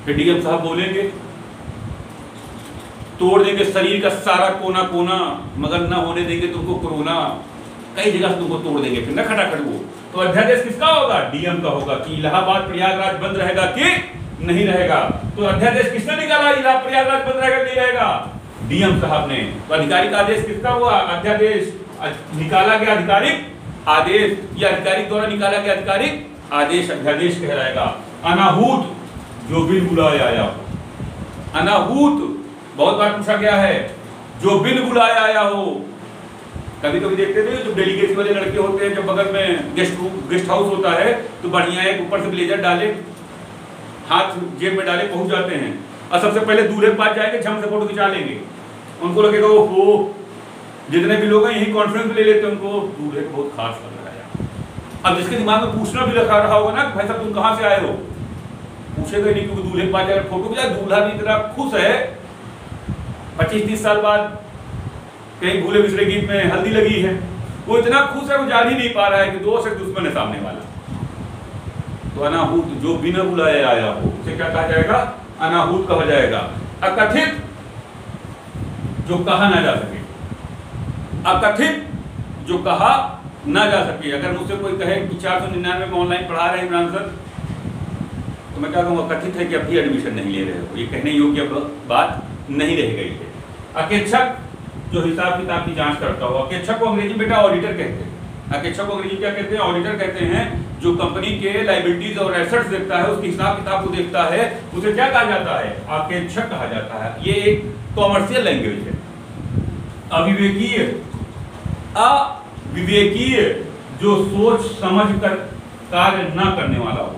फिर डीएम साहब बोलेंगे तोड़ देंगे शरीर का सारा कोना कोना, मगर ना होने देंगे तुमको कोरोना, कई जगह तुमको तोड़ देंगे फिर ना खटाखट वो। तो अध्यादेश किसका होगा? डीएम का होगा कि इलाहाबाद प्रयागराज बंद रहेगा कि नहीं रहेगा। तो अध्यादेश किसने निकाला? इलाहाबाद प्रयागराज बंद रहेगा नहीं रहेगा? डीएम साहब ने। तो आधिकारिक आदेश किसका हुआ? अध्यादेश निकाला गया आधिकारिक आदेश, या अधिकारी द्वारा निकाला गया आधिकारिक आदेश अध्यादेश कहलाएगा। अनाहूत जो बिन बुलाए आया हो, अनाहूत बहुत बार पूछा गया है, जो बिन बुलाए आया हो। कभी कभी देखते थे जो डेलीगेसी वाले लड़के होते हैं, जब बगल में गेस्ट हाउस होता है तो बढ़िया एक ऊपर से ब्लेजर डाले, हाथ जेब में डाले पहुंच जाते हैं, और सबसे पहले दूल्हे के पास जाएंगे, झम से फोटो खिंचा लेंगे। उनको लगेगा वो जितने भी लोग हैं यही कॉन्फ्रेंस ले लेते हैं, उनको दूल्हे को बहुत खास लग रहा है। अब जिसके दिमाग में पूछना भी रखा रहा होगा ना भाई साहब तुम कहाँ से आए हो, पूछेगा नहीं, क्योंकि दूल्हे के पास जाकर फोटो खिंचा। दूल्हा भी इतना खुश है, 25-30 साल बाद कहीं भूले बिछड़े गीत में हल्दी लगी है, वो इतना खुश है वो जान ही नहीं पा रहा है कि दोस्त है दुश्मन है सामने वाला। तो अनाहूत जो बिना बुलाए आया हो उसे क्या कहा जाएगा? अनाहूत कहा जाएगा। अकथित जो कहा ना जा सके, अकथित जो कहा ना जा सके। अगर मुझसे कोई कहे कि 499 में ऑनलाइन पढ़ा रहे इमरान सर, तो मैं क्या कहूँगा? कथित है कि अभी एडमिशन नहीं ले रहे हो, ये कहने योग्य बात नहीं रह गई है। अकेक्षक जो हिसाब किताब की जांच करता हो, अकेक्षक को अंग्रेजी बेटा ऑडिटर कहते हैं। अकेक्षक को अंग्रेजी क्या कहते हैं? ऑडिटर कहते हैं। जो कंपनी के लायबिलिटीज और एसेट्स देखता है, उसके हिसाब किताब को देखता है, उसे क्या कहा जाता है? अकेक्षक कहा जाता है। ये एक कॉमर्शियल लैंग्वेज है। अविवेकीय, अविवेकीय जो सोच समझ कर कार्य न करने वाला हो,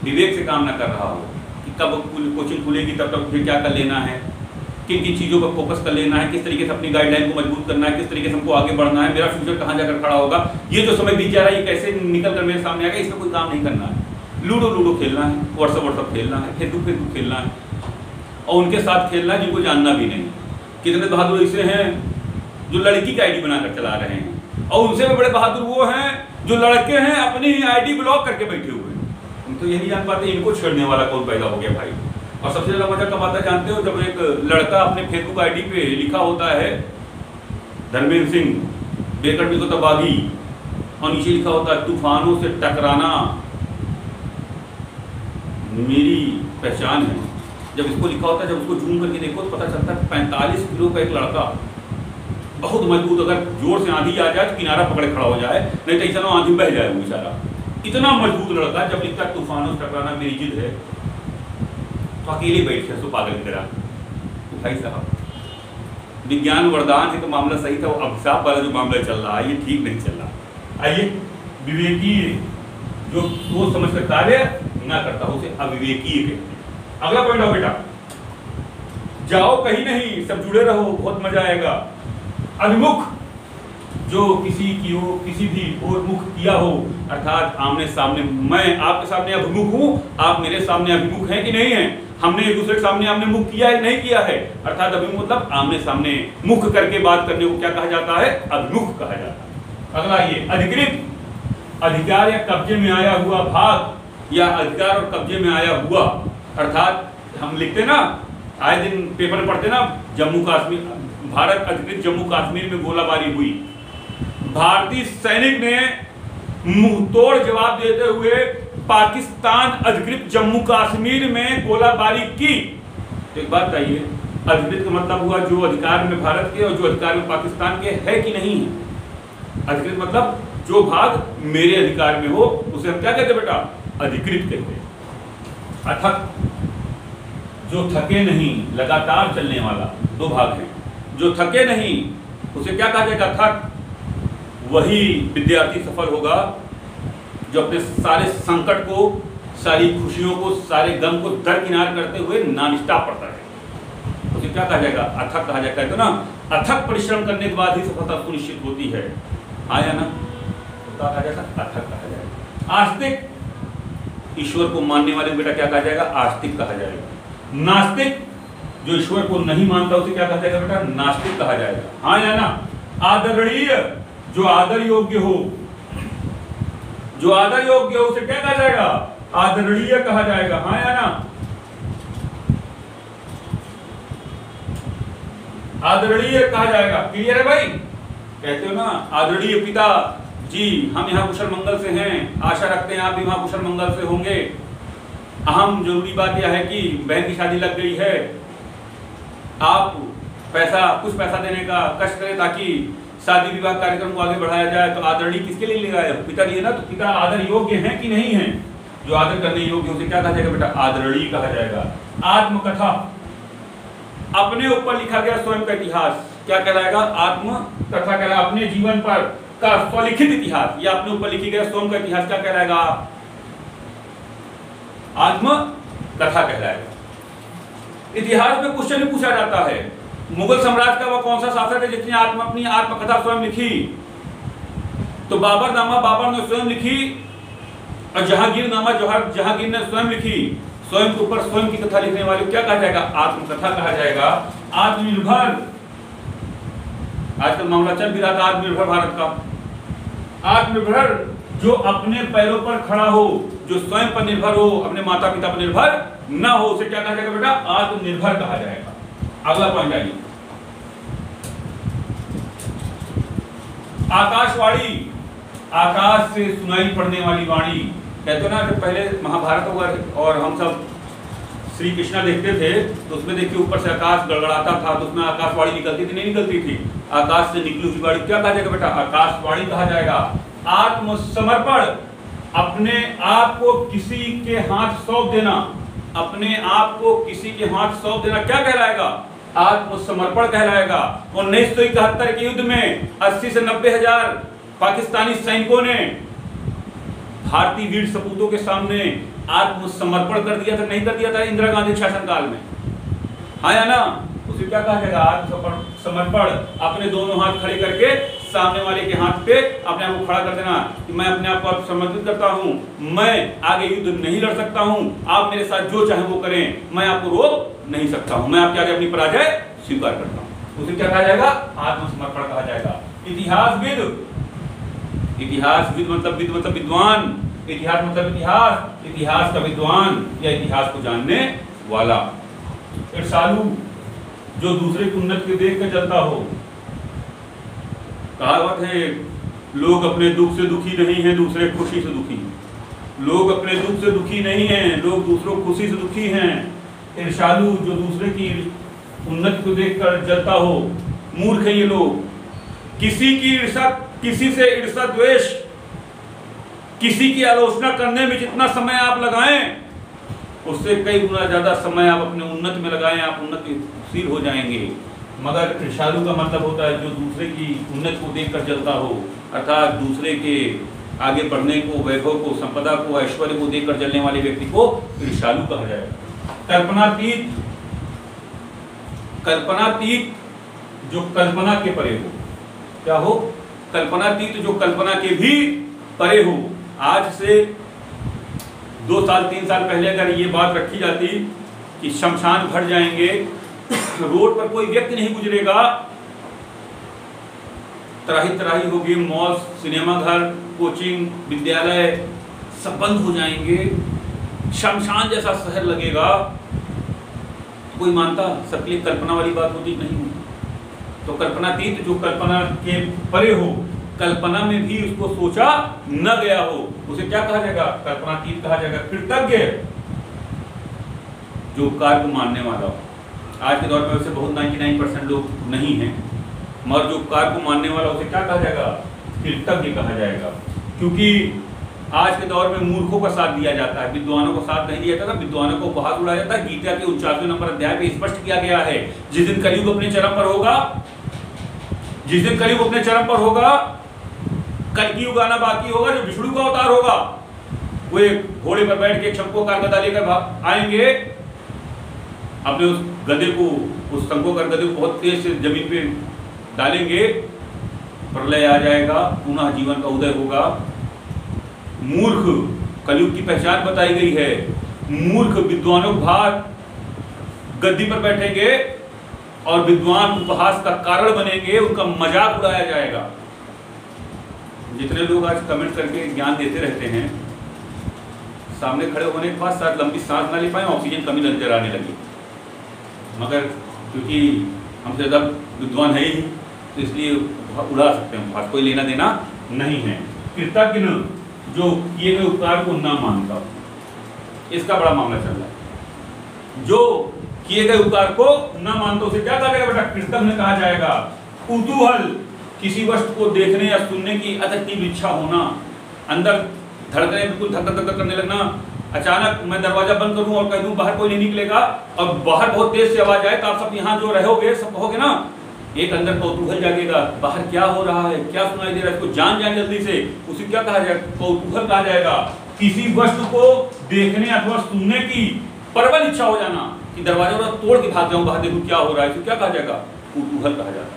विवेक से काम न कर रहा हो कि कब कोचिंग खुलेगी तब तक फिर क्या कर लेना है, किन किन चीज़ों पर फोकस कर लेना है, किस तरीके से अपनी गाइडलाइन को मजबूत करना है, किस तरीके से हमको आगे बढ़ना है, मेरा फ्यूचर कहाँ जाकर खड़ा होगा, ये जो समय बीत जा रहा है ये कैसे निकल कर मेरे सामने आएगा, इसमें कोई काम नहीं करना है। लूडो खेलना है, व्हाट्सअप खेलना है, फेसबुक खेलना है, और उनके साथ खेलना है जिनको जानना भी नहीं। कितने बहादुर ऐसे हैं जो लड़की की आईडी बनाकर चला रहे हैं, और उनसे भी बड़े बहादुर वो हैं जो लड़के हैं अपनी आईडी ब्लॉक करके बैठे हुए हैं। हम तो यही जान पाते इनको छेड़ने वाला कौन पैदा हो गया भाई। और सबसे ज्यादा मजा कब आता है जानते हो? जब एक लड़का अपने फेसबुक आईडी पे लिखा होता है धर्मेंद्र सिंह बेकर्मी को तबाही, और नीचे लिखा होता है तूफानों से टकराना मेरी पहचान है। जब इसको लिखा होता है, जब उसको जूम करके देखो तो पता चलता है 45 किलो का एक लड़का, बहुत मजबूत, अगर जोर से आंधी आ जाए तो किनारा पकड़े खड़ा हो जाए, नहीं तो ऐसा आंधी बह जाए वो बेचारा, इतना मजबूत लड़का। जब लिखता है तूफानों से टकराना मेरी जिद है, तो अकेले बैठ के पागल की तरह। तो भाई साहब विज्ञान वरदान है तो मामला सही था, वो अभिशाप वाला जो मामला चल रहा है ये ठीक नहीं चल रहा। आइए, विवेकीय जो सोच समझ कर कार्य ना करता हो उसे अविवेकीय कहते हैं। अगला पॉइंट आओ बेटा, जाओ कहीं नहीं, सब जुड़े रहो, बहुत मजा आएगा। अभिमुख जो किसी की हो, किसी भी और मुख किया हो, अर्थात आमने सामने, मैं आपके सामने अभिमुख हूं, आप मेरे सामने अभिमुख हैं कि नहीं हैं, हमने एक दूसरे के सामने आमने मुख किया है नहीं किया है, अर्थात अभिमुख मतलब आमने सामने मुख करके बात करने को क्या कहा जाता है? अभिमुख कहा जाता है। अगला ये अधिकृत, अधिकार या कब्जे में आया हुआ भाग, या अधिकार और कब्जे में आया हुआ, अर्थात हम लिखते ना आए दिन पेपर में पढ़ते ना, जम्मू कश्मीर, भारत अधिकृत जम्मू कश्मीर में गोलाबारी हुई, भारतीय सैनिक ने मुंहतोड़ जवाब देते हुए पाकिस्तान अधिकृत जम्मू कश्मीर में गोलाबारी की। तो एक बात बताइए, अधिकृत का मतलब हुआ जो अधिकार में भारत के और जो अधिकार में पाकिस्तान के है कि नहीं है। अधिकृत मतलब जो भाग मेरे अधिकार में हो उसे हम क्या कहते हैं बेटा? अधिकृत कहते हैं। अर्थात जो थके नहीं, लगातार चलने वाला, दो भाग हैं। जो थके नहीं उसे क्या कहा जाएगा? थक। वही विद्यार्थी सफल होगा जो अपने सारे संकट को, सारी खुशियों को, सारे गम को दरकिनार करते हुए नॉनस्टॉप पढ़ता है। उसे क्या कहा जाएगा? अथक कहा जाएगा। तो ना अथक परिश्रम करने के बाद ही सफलता सुनिश्चित होती है। आया ना? तो क्या कहा जाएगा? अथक कहा जाएगा। आस्तिक, ईश्वर को मानने वाले बेटा क्या कहा जाएगा? आस्तिक कहा जाएगा। नास्तिक, जो ईश्वर को नहीं मानता उसे क्या कहा जाएगा बेटा? नास्तिक कहा जाएगा। हाँ या ना? आदरणीय, जो आदर योग्य हो, जो आदर योग्य हो उसे क्या कहा जाएगा? आदरणीय कहा जाएगा। हाँ या ना? आदरणीय कहा जाएगा। क्लियर है भाई? कहते हो ना आदरणीय पिता जी, हम यहाँ कुशल मंगल से हैं, आशा रखते हैं आप भी वहां कुशल मंगल से होंगे। अहम जरूरी बात यह है कि बहन की शादी लग गई है, आप कुछ पैसा देने का कष्ट करें ताकि शादी विवाह कार्यक्रम को आगे बढ़ाया जाए। तो आदरणीय किसके लिए लगाए? पिता लिए ना। तो पिता आदर योग्य हैं कि नहीं है? जो आदर करने योग्य उसे क्या कहा जाएगा बेटा? आदरणीय कहा जाएगा। आत्मकथा, अपने ऊपर लिखा गया स्वयं का इतिहास क्या कहलाएगा? आत्मकथा कहलाएगा। अपने जीवन पर का स्वलिखित इतिहास या अपने ऊपर लिखी गया स्वयं का इतिहास क्या कहलाएगा? आत्मकथा कहलाएगा। इतिहास में क्वेश्चन पूछा जाता है, मुगल साम्राज्य का वह कौन सा शासक है जिसने अपनी आत्मकथा स्वयं लिखी? तो बाबरनामा बाबर ने स्वयं लिखी, और जहांगीरनामा जहांगीर ने स्वयं लिखी। स्वयं के ऊपर स्वयं की कथा लिखने वाले क्या कहा जाएगा? आत्मकथा कहा जाएगा। आत्मनिर्भर, आजकल मामला चल भी रहा था आत्मनिर्भर भारत का। आत्मनिर्भर, जो अपने पैरों पर खड़ा हो, जो स्वयं पर निर्भर हो, अपने माता पिता पर निर्भर न हो, उसे क्या कहा जाएगा बेटा? आत्मनिर्भर कहा जाएगा। अगला पॉइंट आइए, आकाशवाणी, आकाश से सुनाई पड़ने वाली वाणी। कहते हो ना जब पहले महाभारत हुआ और हम सब श्री कृष्णा देखते थे तो उसमें देखिए ऊपर से आकाश गड़गड़ाता था तो उसमें आकाशवाणी निकलती थी, नहीं निकलती थी? आकाश से निकली हुई वाणी क्या कहा जाएगा बेटा? आकाशवाणी कहा जाएगा। आत्मसमर्पण, अपने आप को किसी के हाथ सौंप देना, अपने आप को किसी के हाथ सौंप देना क्या कहलाएगा? आत्मसमर्पण कहलाएगा। 1971 के युद्ध में 80 से 90 हजार पाकिस्तानी सैनिकों ने भारतीय वीर सपूतों के सामने आत्मसमर्पण कर दिया था, नहीं कर दिया था इंदिरा गांधी शासनकाल में? हाँ या ना? उसे क्या कहा जाएगा? आत्मसमर्पण। अपने दोनों हाथ खड़े करके सामने वाले के हाथ पे अपने आप को खड़ा कर देना कि मैं अपने आप को समर्पित करता हूं, मैं आगे युद्ध नहीं लड़ सकता हूं, आप मेरे साथ जो चाहे वो करें, मैं आपको रोक नहीं सकता हूं, मैं आपके आगे अपनी पराजय स्वीकार करता हूं। उसे क्या कहा जाएगा? आत्मसमर्पण कहा जाएगा। इतिहासविद, इतिहासविद मतलब विद मतलब विद्वान, इतिहास मतलब इतिहास, इतिहास का विद्वान या इतिहास को जानने वाला। ईर्ष्यालु, जो दूसरे की उन्नति को देख कर चलता हो। कहावत है, लोग अपने दुख से दुखी नहीं है, दूसरे खुशी से दुखी। लोग अपने दुख से दुखी नहीं हैं, लोग दूसरों की खुशी से दुखी हैं। ईर्ष्यालु, जो दूसरे की उन्नति को देखकर जलता हो। मूर्ख है ये लोग। किसी की ईर्ष्या, किसी से ईर्ष्या द्वेष, किसी की आलोचना करने में जितना समय आप लगाएं उससे कई गुना ज्यादा समय आप अपने उन्नति में लगाएं, आप उन्नतिशील हो जाएंगे। मगर ईर्ष्यालु का मतलब होता है जो दूसरे की उन्नति को देखकर जलता हो, अर्थात दूसरे के आगे बढ़ने को, वैभव को, संपदा को, ऐश्वर्य को देखकर जलने वाले व्यक्ति को ईर्ष्यालु कहा जाएगा। कल्पनातीत, कल्पनातीत जो कल्पना के परे हो। क्या हो? कल्पनातीत जो कल्पना के भी परे हो। आज से 2 साल 3 साल पहले अगर ये बात रखी जाती कि शमशान भर जाएंगे, रोड पर कोई व्यक्ति नहीं गुजरेगा, तराही तराही होगी, मॉल, सिनेमाघर, कोचिंग, विद्यालय सब बंद हो जाएंगे, शमशान जैसा शहर लगेगा, कोई मानता? सबके लिए कल्पना वाली बात होती नहीं होती। तो कल्पनातीत जो कल्पना के परे हो, कल्पना में भी उसको सोचा न गया हो, उसे क्या कहा जाएगा? कल्पनातीत कहा जाएगा। कृतज्ञ, जो उपकार को मानने वाला हो। आज के दौर में वैसे बहुत 99% लोग नहीं हैं, मगर जो उपकार को मानने वाला उसे क्या कहा जाएगा? कृतज्ञ कहा जाएगा। क्योंकि आज के दौर में मूर्खों का साथ दिया जाता है, विद्वानों को साथ नहीं दिया जाता, विद्वानों को उपहास उड़ाया जाता है। गीता के 49वें नंबर अध्याय में स्पष्ट किया गया है, जिस दिन कलयुग अपने चरम पर होगा, जिस दिन कलयुग अपने चरम पर होगा, कलयुग आना बाकी होगा, जो विष्णु का अवतार होगा वो एक घोड़े पर बैठ के शंखोकार गदा लेकर आएंगे, अपने उस गधे को, उस शंखोकार गधे को बहुत तेज से जमीन पे डालेंगे, प्रलय आ जाएगा, पुनः जीवन का उदय होगा। मूर्ख, कलयुग की पहचान बताई गई है, मूर्ख विद्वानों भाग गद्दी पर बैठेंगे और विद्वान उपहास का कारण बनेंगे, उनका मजाक उड़ाया जाएगा। जितने लोग आज कमेंट करके ज्ञान देते रहते हैं, सामने खड़े होने के बाद शायद लंबी सांस ना ले पाए, ऑक्सीजन कमी नजर आने लगी, मगर क्योंकि हमसे ज्यादा विद्वान है ही, तो इसलिए उड़ा सकते हैं, बात कोई लेना देना नहीं है। कृतज्ञ जो किए गए उपकार को ना मानता, इसका बड़ा मामला चल रहा है। जो किए गए उपकार को ना मानता उसे क्या कहा जाएगा बेटा? कृतज्ञ कहा जाएगा। कुतूहल, किसी वस्तु को देखने या सुनने की अत्यधिक इच्छा होना, अंदर धड़कने बिल्कुल धक धक धक करने लगना, अचानक मैं दरवाजा बंद करूं और कह दूं बाहर कोई नहीं निकलेगा और बाहर बहुत तेज से आवाज आए, तो आप सब यहाँ जो रहोगे सब कहोगे ना, एक अंदर कौतूहल जागेगा, बाहर क्या हो रहा है, क्या सुनाई दे रहा है, इसको जान जाए जल्दी से, उसे क्या कहा जाएगा? कौतूहल कहा जाएगा। किसी वस्तु को देखने अथवा सुनने की प्रबल इच्छा हो जाना, कि दरवाजा तोड़ के भाग जाऊं, बाहर देखूं क्या हो रहा है, इसे क्या कहा जाएगा? कौतूहल कहा जाएगा।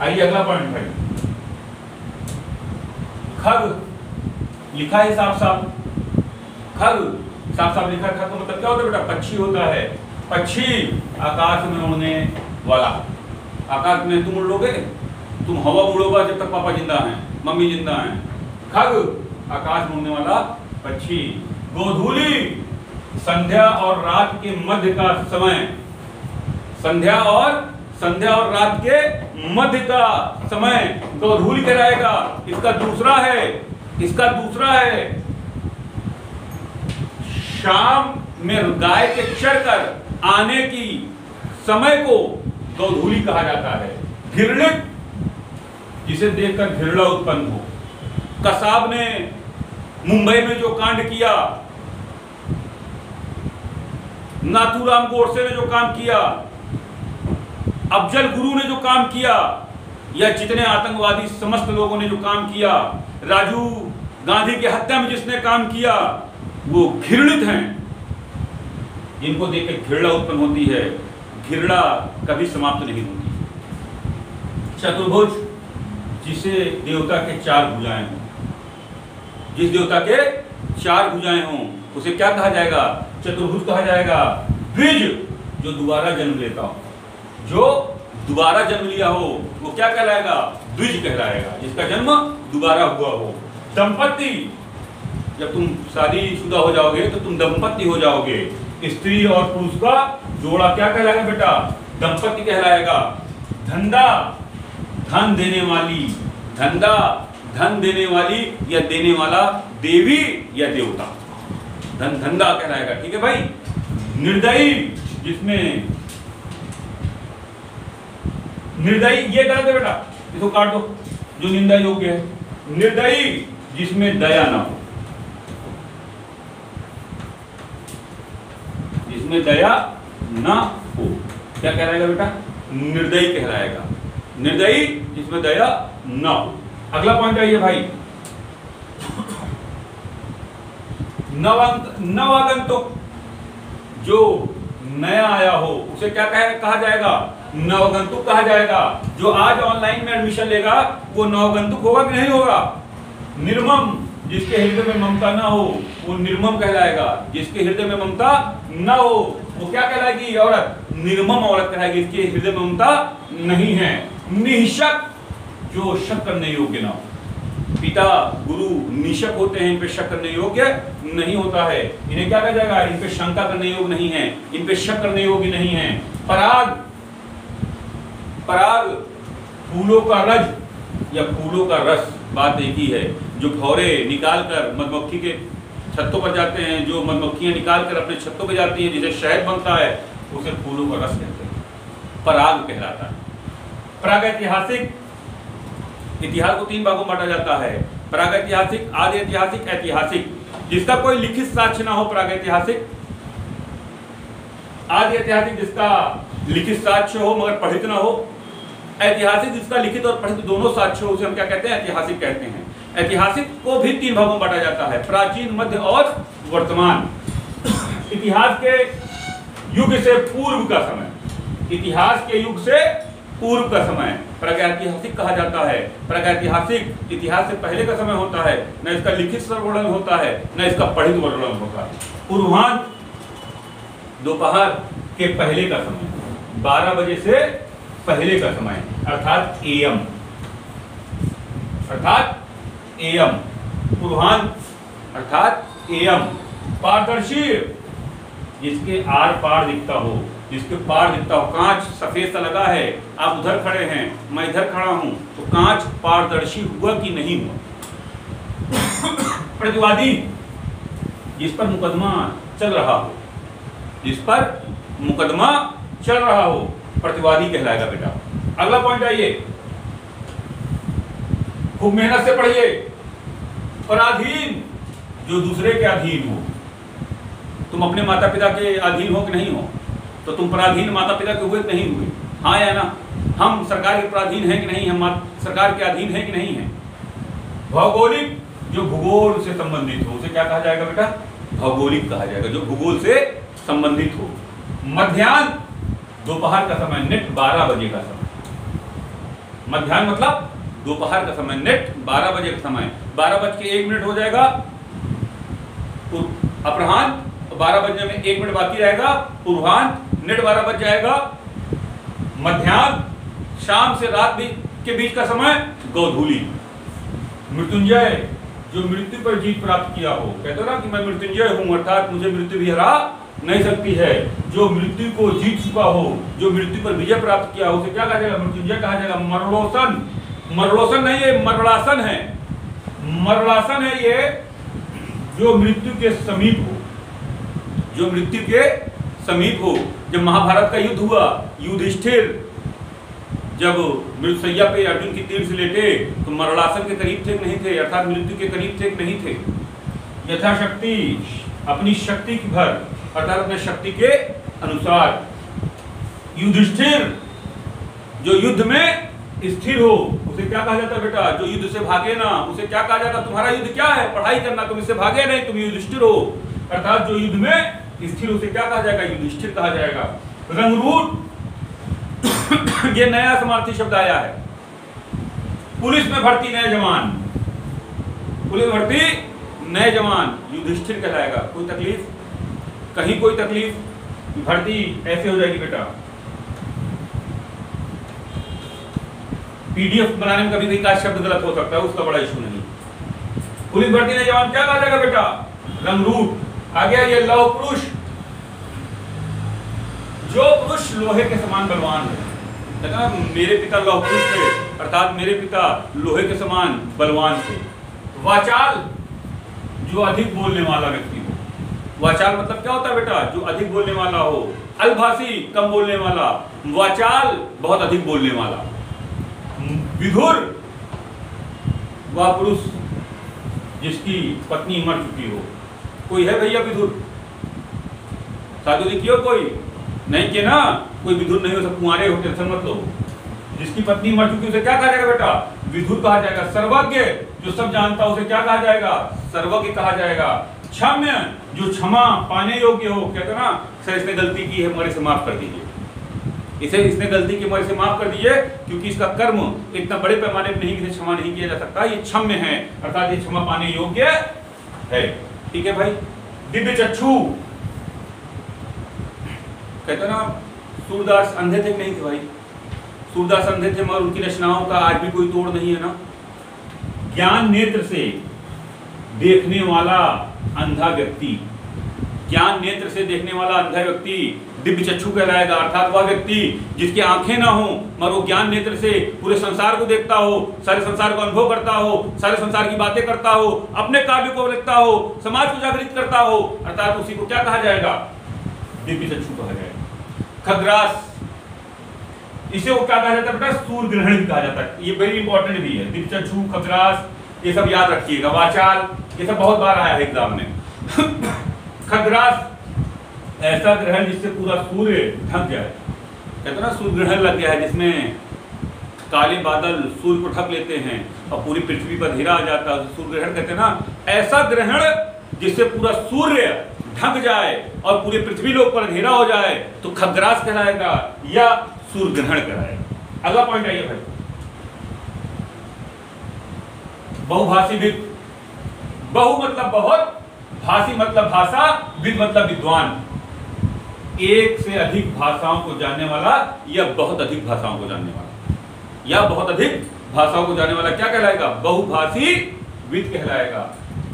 आइए अगला पॉइंट है, खग लिखा है साफ साफ, खग साफ साफ लिखा है। खग का मतलब क्या होता है बेटा? पक्षी होता है। पक्षी आकाश में उड़ने वाला, आकाश में तुम उड़ लोगे, तुम हवा उड़ोगा जब तक पापा जिंदा हैं, मम्मी जिंदा हैं। खग आकाश में उड़ने वाला पक्षी। गोधूली संध्या और रात के मध्य का समय, संध्या और रात के मध्य का समय गोधूली कहलाएगा। इसका दूसरा है शाम में गाय के चढ़कर आने की समय को गोधूली कहा जाता है। घृणित, जिसे देखकर घृणा उत्पन्न हो। कसाब ने मुंबई में जो कांड किया, नाथूराम गोडसे ने जो काम किया, अफजल गुरु ने जो काम किया, या जितने आतंकवादी समस्त लोगों ने जो काम किया, राजीव गांधी की हत्या में जिसने काम किया, वो घृणित हैं। जिनको देख के घृणा उत्पन्न होती है, घृणा कभी समाप्त नहीं होती। चतुर्भुज, जिसे देवता के 4 भुजाएं हों, जिस देवता के 4 भुजाएं हों, उसे क्या कहा जाएगा? चतुर्भुज कहा जाएगा। द्विज, जो दोबारा जन्म लेता हो, जो दोबारा जन्म लिया हो, वो क्या कहलाएगा? द्विज कहलाएगा, जिसका जन्म दोबारा हुआ हो। दंपति, जब तुम शादीशुदा हो जाओगे तो तुम दंपति हो जाओगे। स्त्री और पुरुष का जोड़ा क्या कहलाएगा बेटा? दंपति कहलाएगा। धंधा, धन देने वाली, धंधा धन देने वाली या देने वाला देवी या देवता, धंधा कहलाएगा। ठीक है भाई। निर्दयी, जिसमें निर्दयी, ये गलत है बेटा, इसको काट दो, जो निंदा योग्य है। निर्दयी, जिसमें दया ना हो, जिसमें दया ना हो, क्या कहलाएगा बेटा? निर्दयी कहलाएगा। निर्दयी, जिसमें दया ना हो। अगला पॉइंट है ये भाई, नवागंतुक, जो नया आया हो उसे क्या कहा जाएगा? नवगंतुक कहा जाएगा। जो आज ऑनलाइन में एडमिशन लेगा वो नवगंतुक होगा कि नहीं होगा? निर्मम, जिसके हृदय में ममता ना हो वो निर्मम कहलाएगा। जिसके हृदय में ममता ना हो वो क्या कहलाएगी? औरत, निर्मम औरत कहलाएगी, इसके हृदय में ममता नहीं है। निशक, जो शक करने योग्य ना हो। पिता गुरु निशक होते हैं, इन पे शक करने योग्य नहीं होता है। इन्हें क्या कहा जाएगा? इन पे शंका करने योग्य नहीं है, इन पे शक करने योग्य नहीं है। पराग, पराग फूलों का रज या फूलों का रस, बात एक ही है। जो भौरे निकाल कर मधुमक्खी के छत्तों पर जाते हैं, जो मधुमक्खियां निकाल कर अपने छत्तों पर जाती हैं, जिसे शहद बनता है, उसे फूलों का रस कहते हैं, पराग कहलाता है। प्रागैतिहासिक, इतिहास को 3 भागों में बांटा जाता है। प्रागैतिहासिक, आदि ऐतिहासिक, ऐतिहासिक। जिसका कोई लिखित साक्ष्य ना हो प्रागैतिहासिक, आदि ऐतिहासिक जिसका लिखित साक्ष्य हो मगर पठित ना हो, ऐतिहासिक जिसका लिखित और पठित दोनों साक्ष्य हो, उसे हम क्या कहते हैं? ऐतिहासिक कहते हैं। ऐतिहासिक को भी 3 भागों में बांटा जाता है, प्राचीन, मध्य और वर्तमान। इतिहास के युग से पूर्व का समय, इतिहास के युग से पूर्व का समय प्रागैतिहासिक कहा जाता है। प्रागैतिहासिक इतिहास से पहले का समय होता है, न इसका लिखित वर्णन होता है न इसका पठित वर्णन होता है। पूर्वांत दोपहर के पहले का समय, 12 बजे से पहले का समय, अर्थात एएम, पूर्वांत अर्थात एएम। पारदर्शी जिसके आर पार दिखता हो, जिसके पार दिखता हो, कांच सफेद सा लगा है, आप उधर खड़े हैं, मैं इधर खड़ा हूं, तो कांच पारदर्शी हुआ कि नहीं हुआ। प्रतिवादी जिस पर मुकदमा चल रहा हो, जिस पर मुकदमा चल रहा हो, प्रतिवादी कहलाएगा बेटा। अगला पॉइंट आइए, खूब मेहनत से पढ़िए। पराधीन जो दूसरे के अधीन हो। तुम अपने माता पिता के अधीन हो कि नहीं हो? तो तुम पराधीन माता पिता के हुए कि नहीं हुए? हाँ या ना? हम सरकार के पराधीन हैं कि नहीं? हम सरकार के अधीन हैं कि नहीं है? भौगोलिक जो भूगोल से संबंधित हो, उसे क्या कहा जाएगा बेटा? भौगोलिक कहा जाएगा, जो भूगोल से संबंधित हो। मध्याह्न दोपहर का समय, नेट 12 बजे का समय। मध्याह्न मतलब दोपहर का समय, नेट 12 बजे का समय। 12:01 हो जाएगा अपराह्न, 12 बजने में 1 मिनट बाकी रहेगा पूर्वाह्न, नेट 12 बज जाएगा। मध्याह्न शाम से रात के बीच का समय गोधूली। मृत्युंजय जो मृत्यु पर जीत प्राप्त किया हो, कहते ना कि मैं मृत्युंजय हूं, अर्थात मुझे मृत्यु भी हरा नहीं सकती है। जो मृत्यु को जीत चुका हो, जो मृत्यु पर विजय प्राप्त किया हो, उसे क्या कहा जाएगा? मृत्युंजय कहा जाएगा। मरणोसन, मरणोसन नहीं, ये मरणासन है। मरणासन है ये जो मृत्यु के समीप हो, जो मृत्यु के समीप हो। जब महाभारत का युद्ध हुआ, युधिष्ठिर जब मृत्युशैया पे अर्जुन की तीर से लेटे तो मरणासन के करीब थे कि नहीं थे? अर्थात मृत्यु के करीब थे कि नहीं थे? यथाशक्ति अपनी शक्ति की भर, अर्थात अपने शक्ति के अनुसार युधिष्ठिर जो युद्ध में स्थिर हो, उसे क्या कहा जाता है बेटा? जो युद्ध से भागे ना, उसे क्या कहा जाता है? तुम्हारा युद्ध क्या है? पढ़ाई करना, तुम इससे भागे नहीं, तुम युधिष्ठिर हो। अर्थात जो युद्ध में स्थिर, उसे क्या कहा जाएगा? युधिष्ठिर कहा जाएगा। रंगरूट ये नया समार्थी शब्द आया है। पुलिस में भर्ती नए जवान, पुलिस में भर्ती नए जवान, युधिष्ठिर कहलाएगा। कोई तकलीफ? कहीं कोई तकलीफ? भर्ती ऐसे हो जाएगी बेटा। पीडीएफ बनाने में कभी का शब्द गलत हो सकता है, उसका बड़ा इशू नहीं। पुलिस भर्ती नए जवान क्या कहा जाएगा बेटा? रंगरूट। आ गया ये लौह पुरुष, जो पुरुष लोहे के समान बलवान है। देखा मेरे पिता लौह पुरुष थे, अर्थात मेरे पिता लोहे के समान बलवान थे। वाचाल जो अधिक बोलने वाला व्यक्ति हो। वाचाल मतलब क्या होता है बेटा? जो अधिक बोलने वाला हो। अल्पभाषी कम बोलने वाला, वाचाल बहुत अधिक बोलने वाला। विधुर वह पुरुष जिसकी पत्नी मर चुकी हो। कोई है भैया विधुर? शादी किया कोई? नहीं किया ना? कोई विधुर नहीं हो, सब कुंवारे हो, टेंशन मत लो। जिसकी पत्नी मर चुकी उसे क्या कहा जाएगा बेटा? विधुर कहा जाएगा। सर्वज्ञ जो सब जानता उसे क्या कहा जाएगा? सर्वज्ञ कहा जाएगा। क्षम्य जो क्षमा पाने योग्य हो। कहते ना सर इसने गलती की है, मरे से माफ कर दीजिए, इसने गलती की, मरे से माफ कर दीजिए, क्योंकि इसका कर्म इतना बड़े पैमाने पर नहीं, किसी क्षमा नहीं किया जा सकता, ये क्षम्य है, अर्थात ये क्षमा पाने योग्य है। ठीक है भाई। दिव्य चक्षु, कहते ना सूरदास अंधे थे कि नहीं थे भाई? सूरदास अंधे थे मगर उनकी रचनाओं का आज भी कोई तोड़ नहीं है ना। ज्ञान नेत्र से देखने वाला अंधा व्यक्ति, ज्ञान नेत्र से देखने वाला अंधा व्यक्ति दिव्य चक्षु कहलाएगा। अर्थात वह व्यक्ति जिसकी आंखें ना हो मगर वो ज्ञान नेत्र से पूरे संसार को देखता हो, सारे संसार को अनुभव करता हो, सारे संसार की बातें करता हो, अपने काव्य को लिखता हो, समाज को जागृत करता हो, अर्थात उसी को क्या कहा जाएगा? दिव्य चक्षु कहा जाएगा। खग्रास, इसे वो क्या कहा जाता है बेटा? सूर्य ग्रहण भी कहा जाता है। ये वेरी इंपॉर्टेंट भी है। दिव्य चक्षु, खग्रास, ये सब याद रखिएगा। वाचाल, ये सब बहुत बार आया है एग्जाम में। खग्रास, ऐसा ग्रहण जिससे पूरा सूर्य ढक जाए। कहते ना सूर्य ग्रहण लग गया है, जिसमें काले बादल सूर्य को ढक लेते हैं और पूरी पृथ्वी पर अंधेरा आ जाता है, सूर्य ग्रहण कहते हैं ना। ऐसा ग्रहण जिससे पूरा सूर्य ढक जाए और पूरी पृथ्वी लोक पर अंधेरा हो जाए तो खग्रास कहलाएगा या सूर्य ग्रहण कहलाएगा। अगला पॉइंट आइए भाई, बहुभाषी विद। बहु मतलब बहुत, भाषी मतलब भाषा, विद मतलब विद्वान। एक से अधिक भाषाओं को जानने वाला या बहुत अधिक भाषाओं को जानने वाला, या बहुत अधिक भाषाओं को जानने वाला क्या कहलाएगा? बहुभाषी विद कहलाएगा।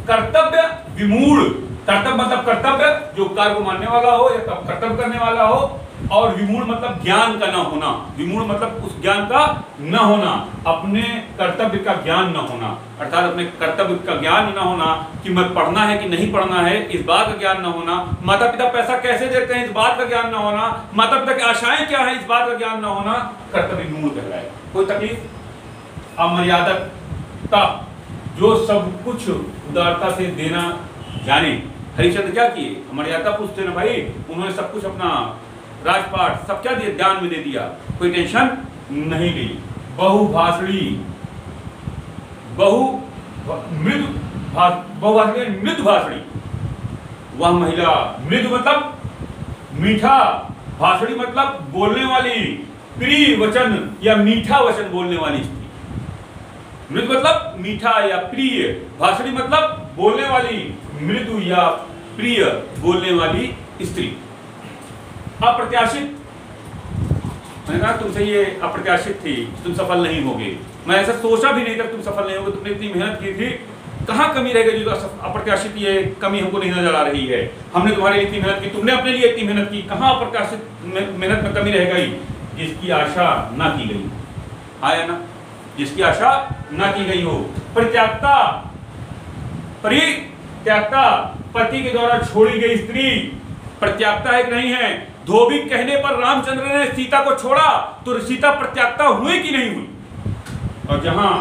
कर्तव्य विमूढ़, कर्तव्य मतलब कर्तव्य जो कार्य को मानने वाला हो या कर्तव्य करने वाला हो, और विमूढ़ मतलब ज्ञान का न होना। विमूढ़ मतलब उस ज्ञान का न होना, अपने कर्तव्य का ज्ञान न होना, अर्थात अपने कर्तव्य का ज्ञान न होना कि मैं पढ़ना है कि नहीं पढ़ना है, इस बात का ज्ञान न होना। माता पिता पैसा कैसे देते हैं, इस बात का ज्ञान न होना। माता पिता की आशाएं क्या है, इस बात का ज्ञान न होना, कर्तव्य विमूढ़ कहलाएगा। कोई तकलीफ? अमर्यादकता, जो सब कुछ उदारता से देना जाने। हरिश्चंद्र क्या किए? अमर्यादा पूछते ना भाई, उन्होंने सब कुछ अपना राजपाट सब क्या दिया, दान में दे दिया, कोई टेंशन नहीं ली। बहुभाषणी, बहुभाषणी मृदु भाषणी, वह महिला, मृदु मतलब मीठा, भाषणी मतलब बोलने वाली, प्रिय वचन या मीठा वचन बोलने वाली स्त्री। मृदु मतलब मीठा या प्रिय, भाषणी मतलब बोलने वाली, मृदु या प्रिय बोलने वाली स्त्री। अप्रत्याशित, मैंने कहा तुमसे ये अप्रत्याशित थी, तुम सफल नहीं होगे। मैं ऐसा सोचा भी नहीं था तुम सफल नहीं होगे, तुमने इतनी मेहनत की थी, कहाँ कमी रह गई जो अप्रत्याशित ये कमी हमको नहीं नजर आ रही है। हमने तुम्हारे लिए इतनी मेहनत की, तुमने अपने लिए इतनी मेहनत की, कहाँ अप्रत्याशित मेहनत में कमी रह गई? जिसकी आशा ना की गई, आया ना, जिसकी आशा ना की गई हो। परित्यागता, परित्यागता पति के द्वारा छोड़ी गई स्त्री। प्रत्यागता है कि नहीं है? धोबी कहने पर रामचंद्र ने सीता को छोड़ा तो सीता प्रत्यागता हुई कि नहीं हुई? और जहां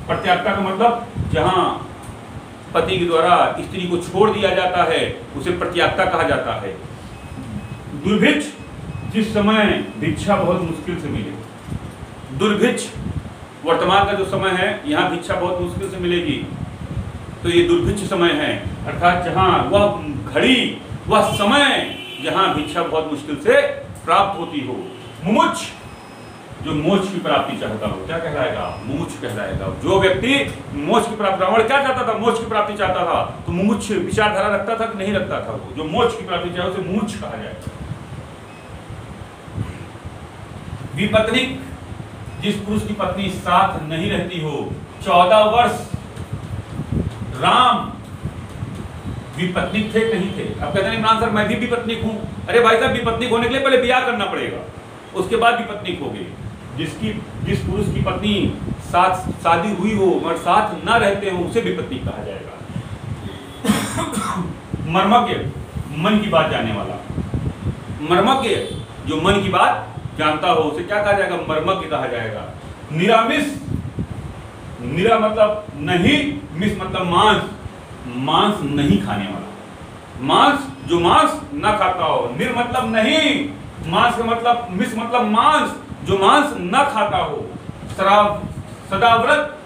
प्रत्यागता का मतलब जहां पति के द्वारा स्त्री को छोड़ दिया जाता है उसे प्रत्यागता कहा जाता है। दुर्भिक्ष, जिस समय भिक्षा बहुत मुश्किल से मिले। दुर्भिक्ष वर्तमान का जो समय है, यहाँ भिक्षा बहुत मुश्किल से मिलेगी, तो ये दुर्भिक्ष समय है, अर्थात जहां वह घड़ी, वह समय जहां भिक्षा बहुत मुश्किल से प्राप्त होती हो। मुमुक्ष, जो मोक्ष की प्राप्ति चाहता हो, क्या कहलाएगा? मुमुक्ष कहलाएगा। जो व्यक्ति मोक्ष की प्राप्ति, रावण क्या चाहता था? मोक्ष की प्राप्ति चाहता था, तो मुमुक्ष विचारधारा रखता था कि नहीं रखता था? वो जो मोक्ष की प्राप्ति चाहे उसे मुमुक्ष कहा जाएगा। विपत्निक, जिस पुरुष की पत्नी साथ नहीं रहती हो। 14 वर्ष राम विपत्निक थे नहीं थे? अब कहते हैं इमरान सर मैं भी विपत्निक हूं। अरे भाई साहब, विपत्निक होने के लिए पहले ब्याह करना पड़ेगा, उसके बाद विपत्निक हो गए। जिस पुरुष की पत्नी साथ शादी हुई हो मगर साथ न रहते हो उसे विपत्निक कहा जाएगा। मर्मज्ञ, मन की बात जानने वाला। मर्मज्ञ जो मन की बात जानता हो उसे क्या कहा जाएगा? मर्मज्ञ कहा जाएगा। निरामिष, निरा मतलब नहीं, मिस मतलब मांस, मांस नहीं खाने वाला। मांस, जो मांस ना खाता हो। निर मतलब नहीं, मांस का मतलब, मिस मतलब मांस, जो मांस ना खाता हो। सदाव्रत,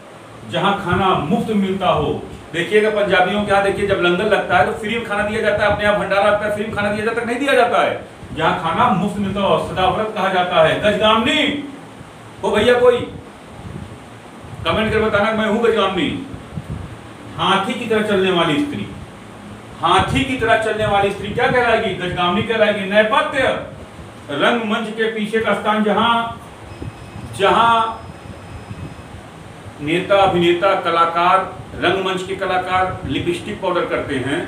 जहां खाना मुफ्त मिलता हो। देखिएगा पंजाबियों के यहाँ देखिए, जब लंगर लगता है तो फ्री में खाना दिया जाता है, अपने यहाँ भंडारा लगता है, फ्री में खाना दिया जाता है, नहीं दिया जाता है। जहां खाना मुफ्त मिलता हो सदाव्रत कहा जाता है। गजगामनी हो भैया, कोई कमेंट कर बताना मैं हूं गजगामनी। हाथी की तरह चलने वाली स्त्री, हाथी की तरह चलने वाली स्त्री क्या कहलाएगी? गजगामनी कहलाएगी। नैपथ्य, रंगमंच के पीछे का स्थान, जहां नेता, अभिनेता, कलाकार, रंगमंच के कलाकार लिपस्टिक पाउडर करते हैं,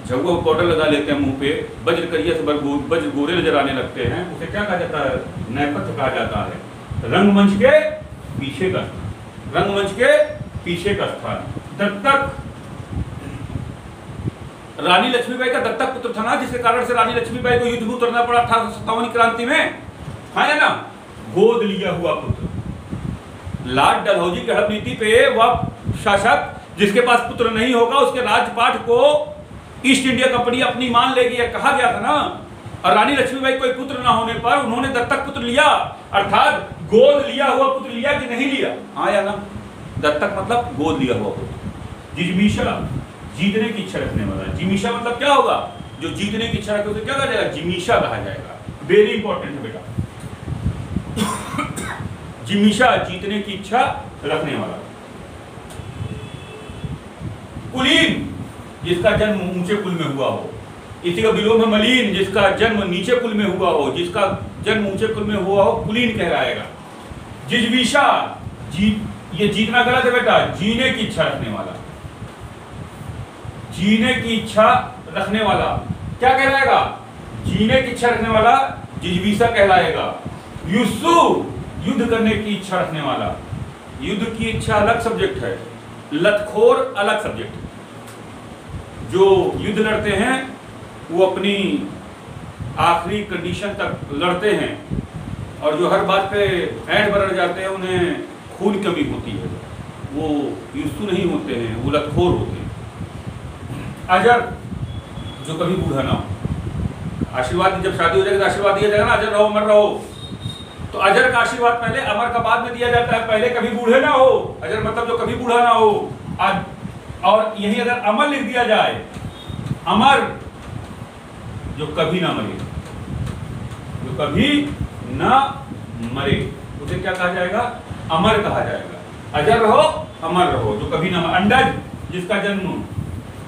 जब वो पाउडर लगा लेते हैं मुंह पे, वज्र करिया से वज्र गोरे नजर आने लगते हैं, उसे क्या कहा जाता है? नैपथ्य कहा जाता है। रंगमंच के पीछे का, रंगमंच के पीछे का स्थान। दत्तक, रानी लक्ष्मीबाई का दत्तक पुत्र था ना, जिसके कारण से रानी लक्ष्मीबाई को युद्ध में उतरना पड़ा 1857 क्रांति में, है ना? गोद लिया हुआ पुत्र। लॉर्ड डलहौजी की हड़प नीति पे वह शासक जिसके पास पुत्र नहीं होगा उसके राजपाट को ईस्ट इंडिया कंपनी अपनी मान लेगी, कहा गया था ना। और रानी लक्ष्मीबाई कोई पुत्र ना होने पर उन्होंने दत्तक पुत्र लिया, अर्थात गोद लिया हुआ पुत्र लिया कि नहीं लिया? हाँ या ना? दत्तक मतलब गोद लिया हुआ पुत्र। जिजीविषा जीतने की इच्छा रखने वाला। जिमीषा मतलब क्या होगा? जो जीतने की इच्छा रखे उसे क्या कहा जाएगा? जिमीषा कहा जाएगा। वेरी इंपॉर्टेंट है बेटा। जिमीषा जीतने की इच्छा रखने वाला। कुलीन जिसका जन्म ऊंचे कुल में हुआ हो। इसी का विलोम है मलीन जिसका जन्म नीचे कुल में हुआ हो। जिसका जन्म ऊंचे कुल में हुआ हो कुलीन कहलाएगा। जिजीविषा ये जीतना गलत है बेटा, जीने की इच्छा रखने वाला। जीने की इच्छा रखने वाला क्या कहलाएगा? जीने की इच्छा रखने वाला जिजीविषा कहलाएगा। युस्सु युद्ध करने की इच्छा रखने वाला। युद्ध की इच्छा अलग सब्जेक्ट है, लतखोर अलग सब्जेक्ट है। जो युद्ध लड़ते हैं वो अपनी आखिरी कंडीशन तक लड़ते हैं, और जो हर बात पे ऐंठ बरड़ जाते हैं उन्हें खून की कमी होती है, वो युस्तु नहीं होते हैं, वो लतखोर होते हैं। अजर जो कभी बूढ़ा ना हो। आशीर्वाद जब शादी हो जाएगी तो आशीर्वाद दिया जाएगा ना, अजर रहो अमर रहो। तो अजर का आशीर्वाद पहले, अमर का बाद में दिया जाता है। पहले कभी बूढ़े ना हो, अजर मतलब जो कभी बूढ़ा ना हो। और यही अगर अमर लिख दिया जाए, अमर जो कभी ना मरे, जो कभी ना मरे, उसे क्या कहा जाएगा? अमर कहा जाएगा। अजर रहो अमर रहो, जो कभी ना। अंडज जिसका जन्म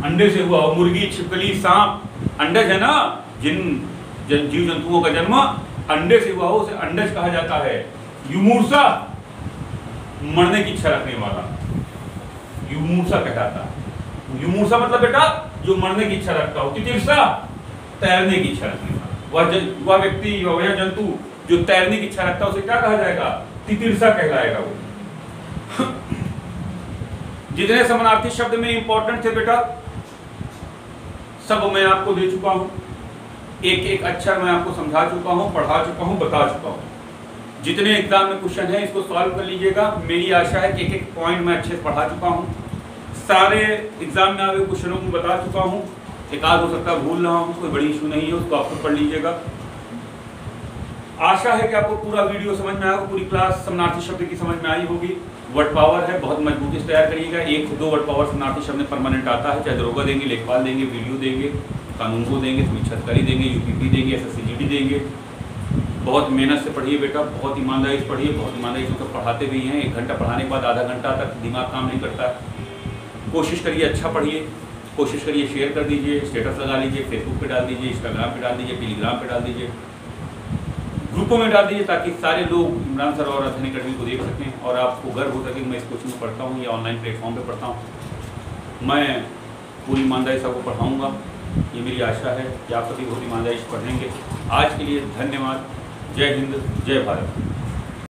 अंडे से हुआ हो। मुर्गी, छिपकली, सांप, अंडज है ना, जिन जीव जंतुओं का जन्म अंडे से हुआ हो उसे अंडज कहा जाता है। युमूर्षा मरने की इच्छा रखने वाला युमूर्षा कहलाता है। युमूर्षा मतलब बेटा जो मरने की इच्छा रखता हो। तितिर्षा तैरने की इच्छा रखने वाला। वह व्यक्ति वह जंतु जो तैरने की इच्छा रखता है उसे क्या कहा जाएगा? तितिर्षा कहलाएगा वो। जितने समानार्थी शब्द में इंपॉर्टेंट थे बेटा सब मैं आपको दे चुका हूं। एक एक अक्षर मैं आपको समझा चुका हूं, पढ़ा चुका हूं, बता चुका हूं। जितने एग्जाम में क्वेश्चन है इसको सॉल्व कर लीजिएगा। मेरी आशा है कि एक एक पॉइंट मैं अच्छे से पढ़ा चुका हूं। सारे एग्जाम में आए क्वेश्चनों को बता चुका हूं। एक आध हो सकता है भूल रहा हूं, कोई बड़ी इशू नहीं है, उसको आप खुद पढ़ लीजिएगा। आशा है कि आपको पूरा वीडियो समझ में आया, पूरी क्लास समानार्थी शब्द की समझ में आई होगी। वर्ड पावर है, बहुत मजबूती से तैयार करिएगा। 1 से 2 वर्ड पावर समानार्थी शब्द में परमानेंट आता है, चाहे दरोगा देंगे, लेखपाल देंगे, वीडियो देंगे, कानून को देंगे, समीक्षा अधिकारी देंगे, यूपीपी देंगे, SSCGD देंगे। बहुत मेहनत से पढ़िए बेटा, बहुत ईमानदारी से पढ़िए, बहुत ईमानदारी से तो पढ़ाते भी हैं। 1 घंटा पढ़ाने के बाद आधा घंटा तक दिमाग काम नहीं करता है। कोशिश करिए अच्छा पढ़िए, कोशिश करिए शेयर कर दीजिए, स्टेटस लगा लीजिए, फेसबुक पे डाल दीजिए, इंस्टाग्राम पे डाल दीजिए, टेलीग्राम पे डाल दीजिए, ग्रुपों में डाल दीजिए, ताकि सारे लोग इमरान सर और अध्ययन अकेडमी को देख सकें और आपको गर्व हो सके मैं इस कोचिंग में पढ़ता हूँ या ऑनलाइन प्लेटफॉर्म पे पढ़ता हूँ। मैं पूरी ईमानदारी से आपको पढ़ाऊँगा, ये मेरी आशा है कि आप सभी बहुत ईमानदारी से पढ़ेंगे। आज के लिए धन्यवाद। जय हिंद, जय भारत।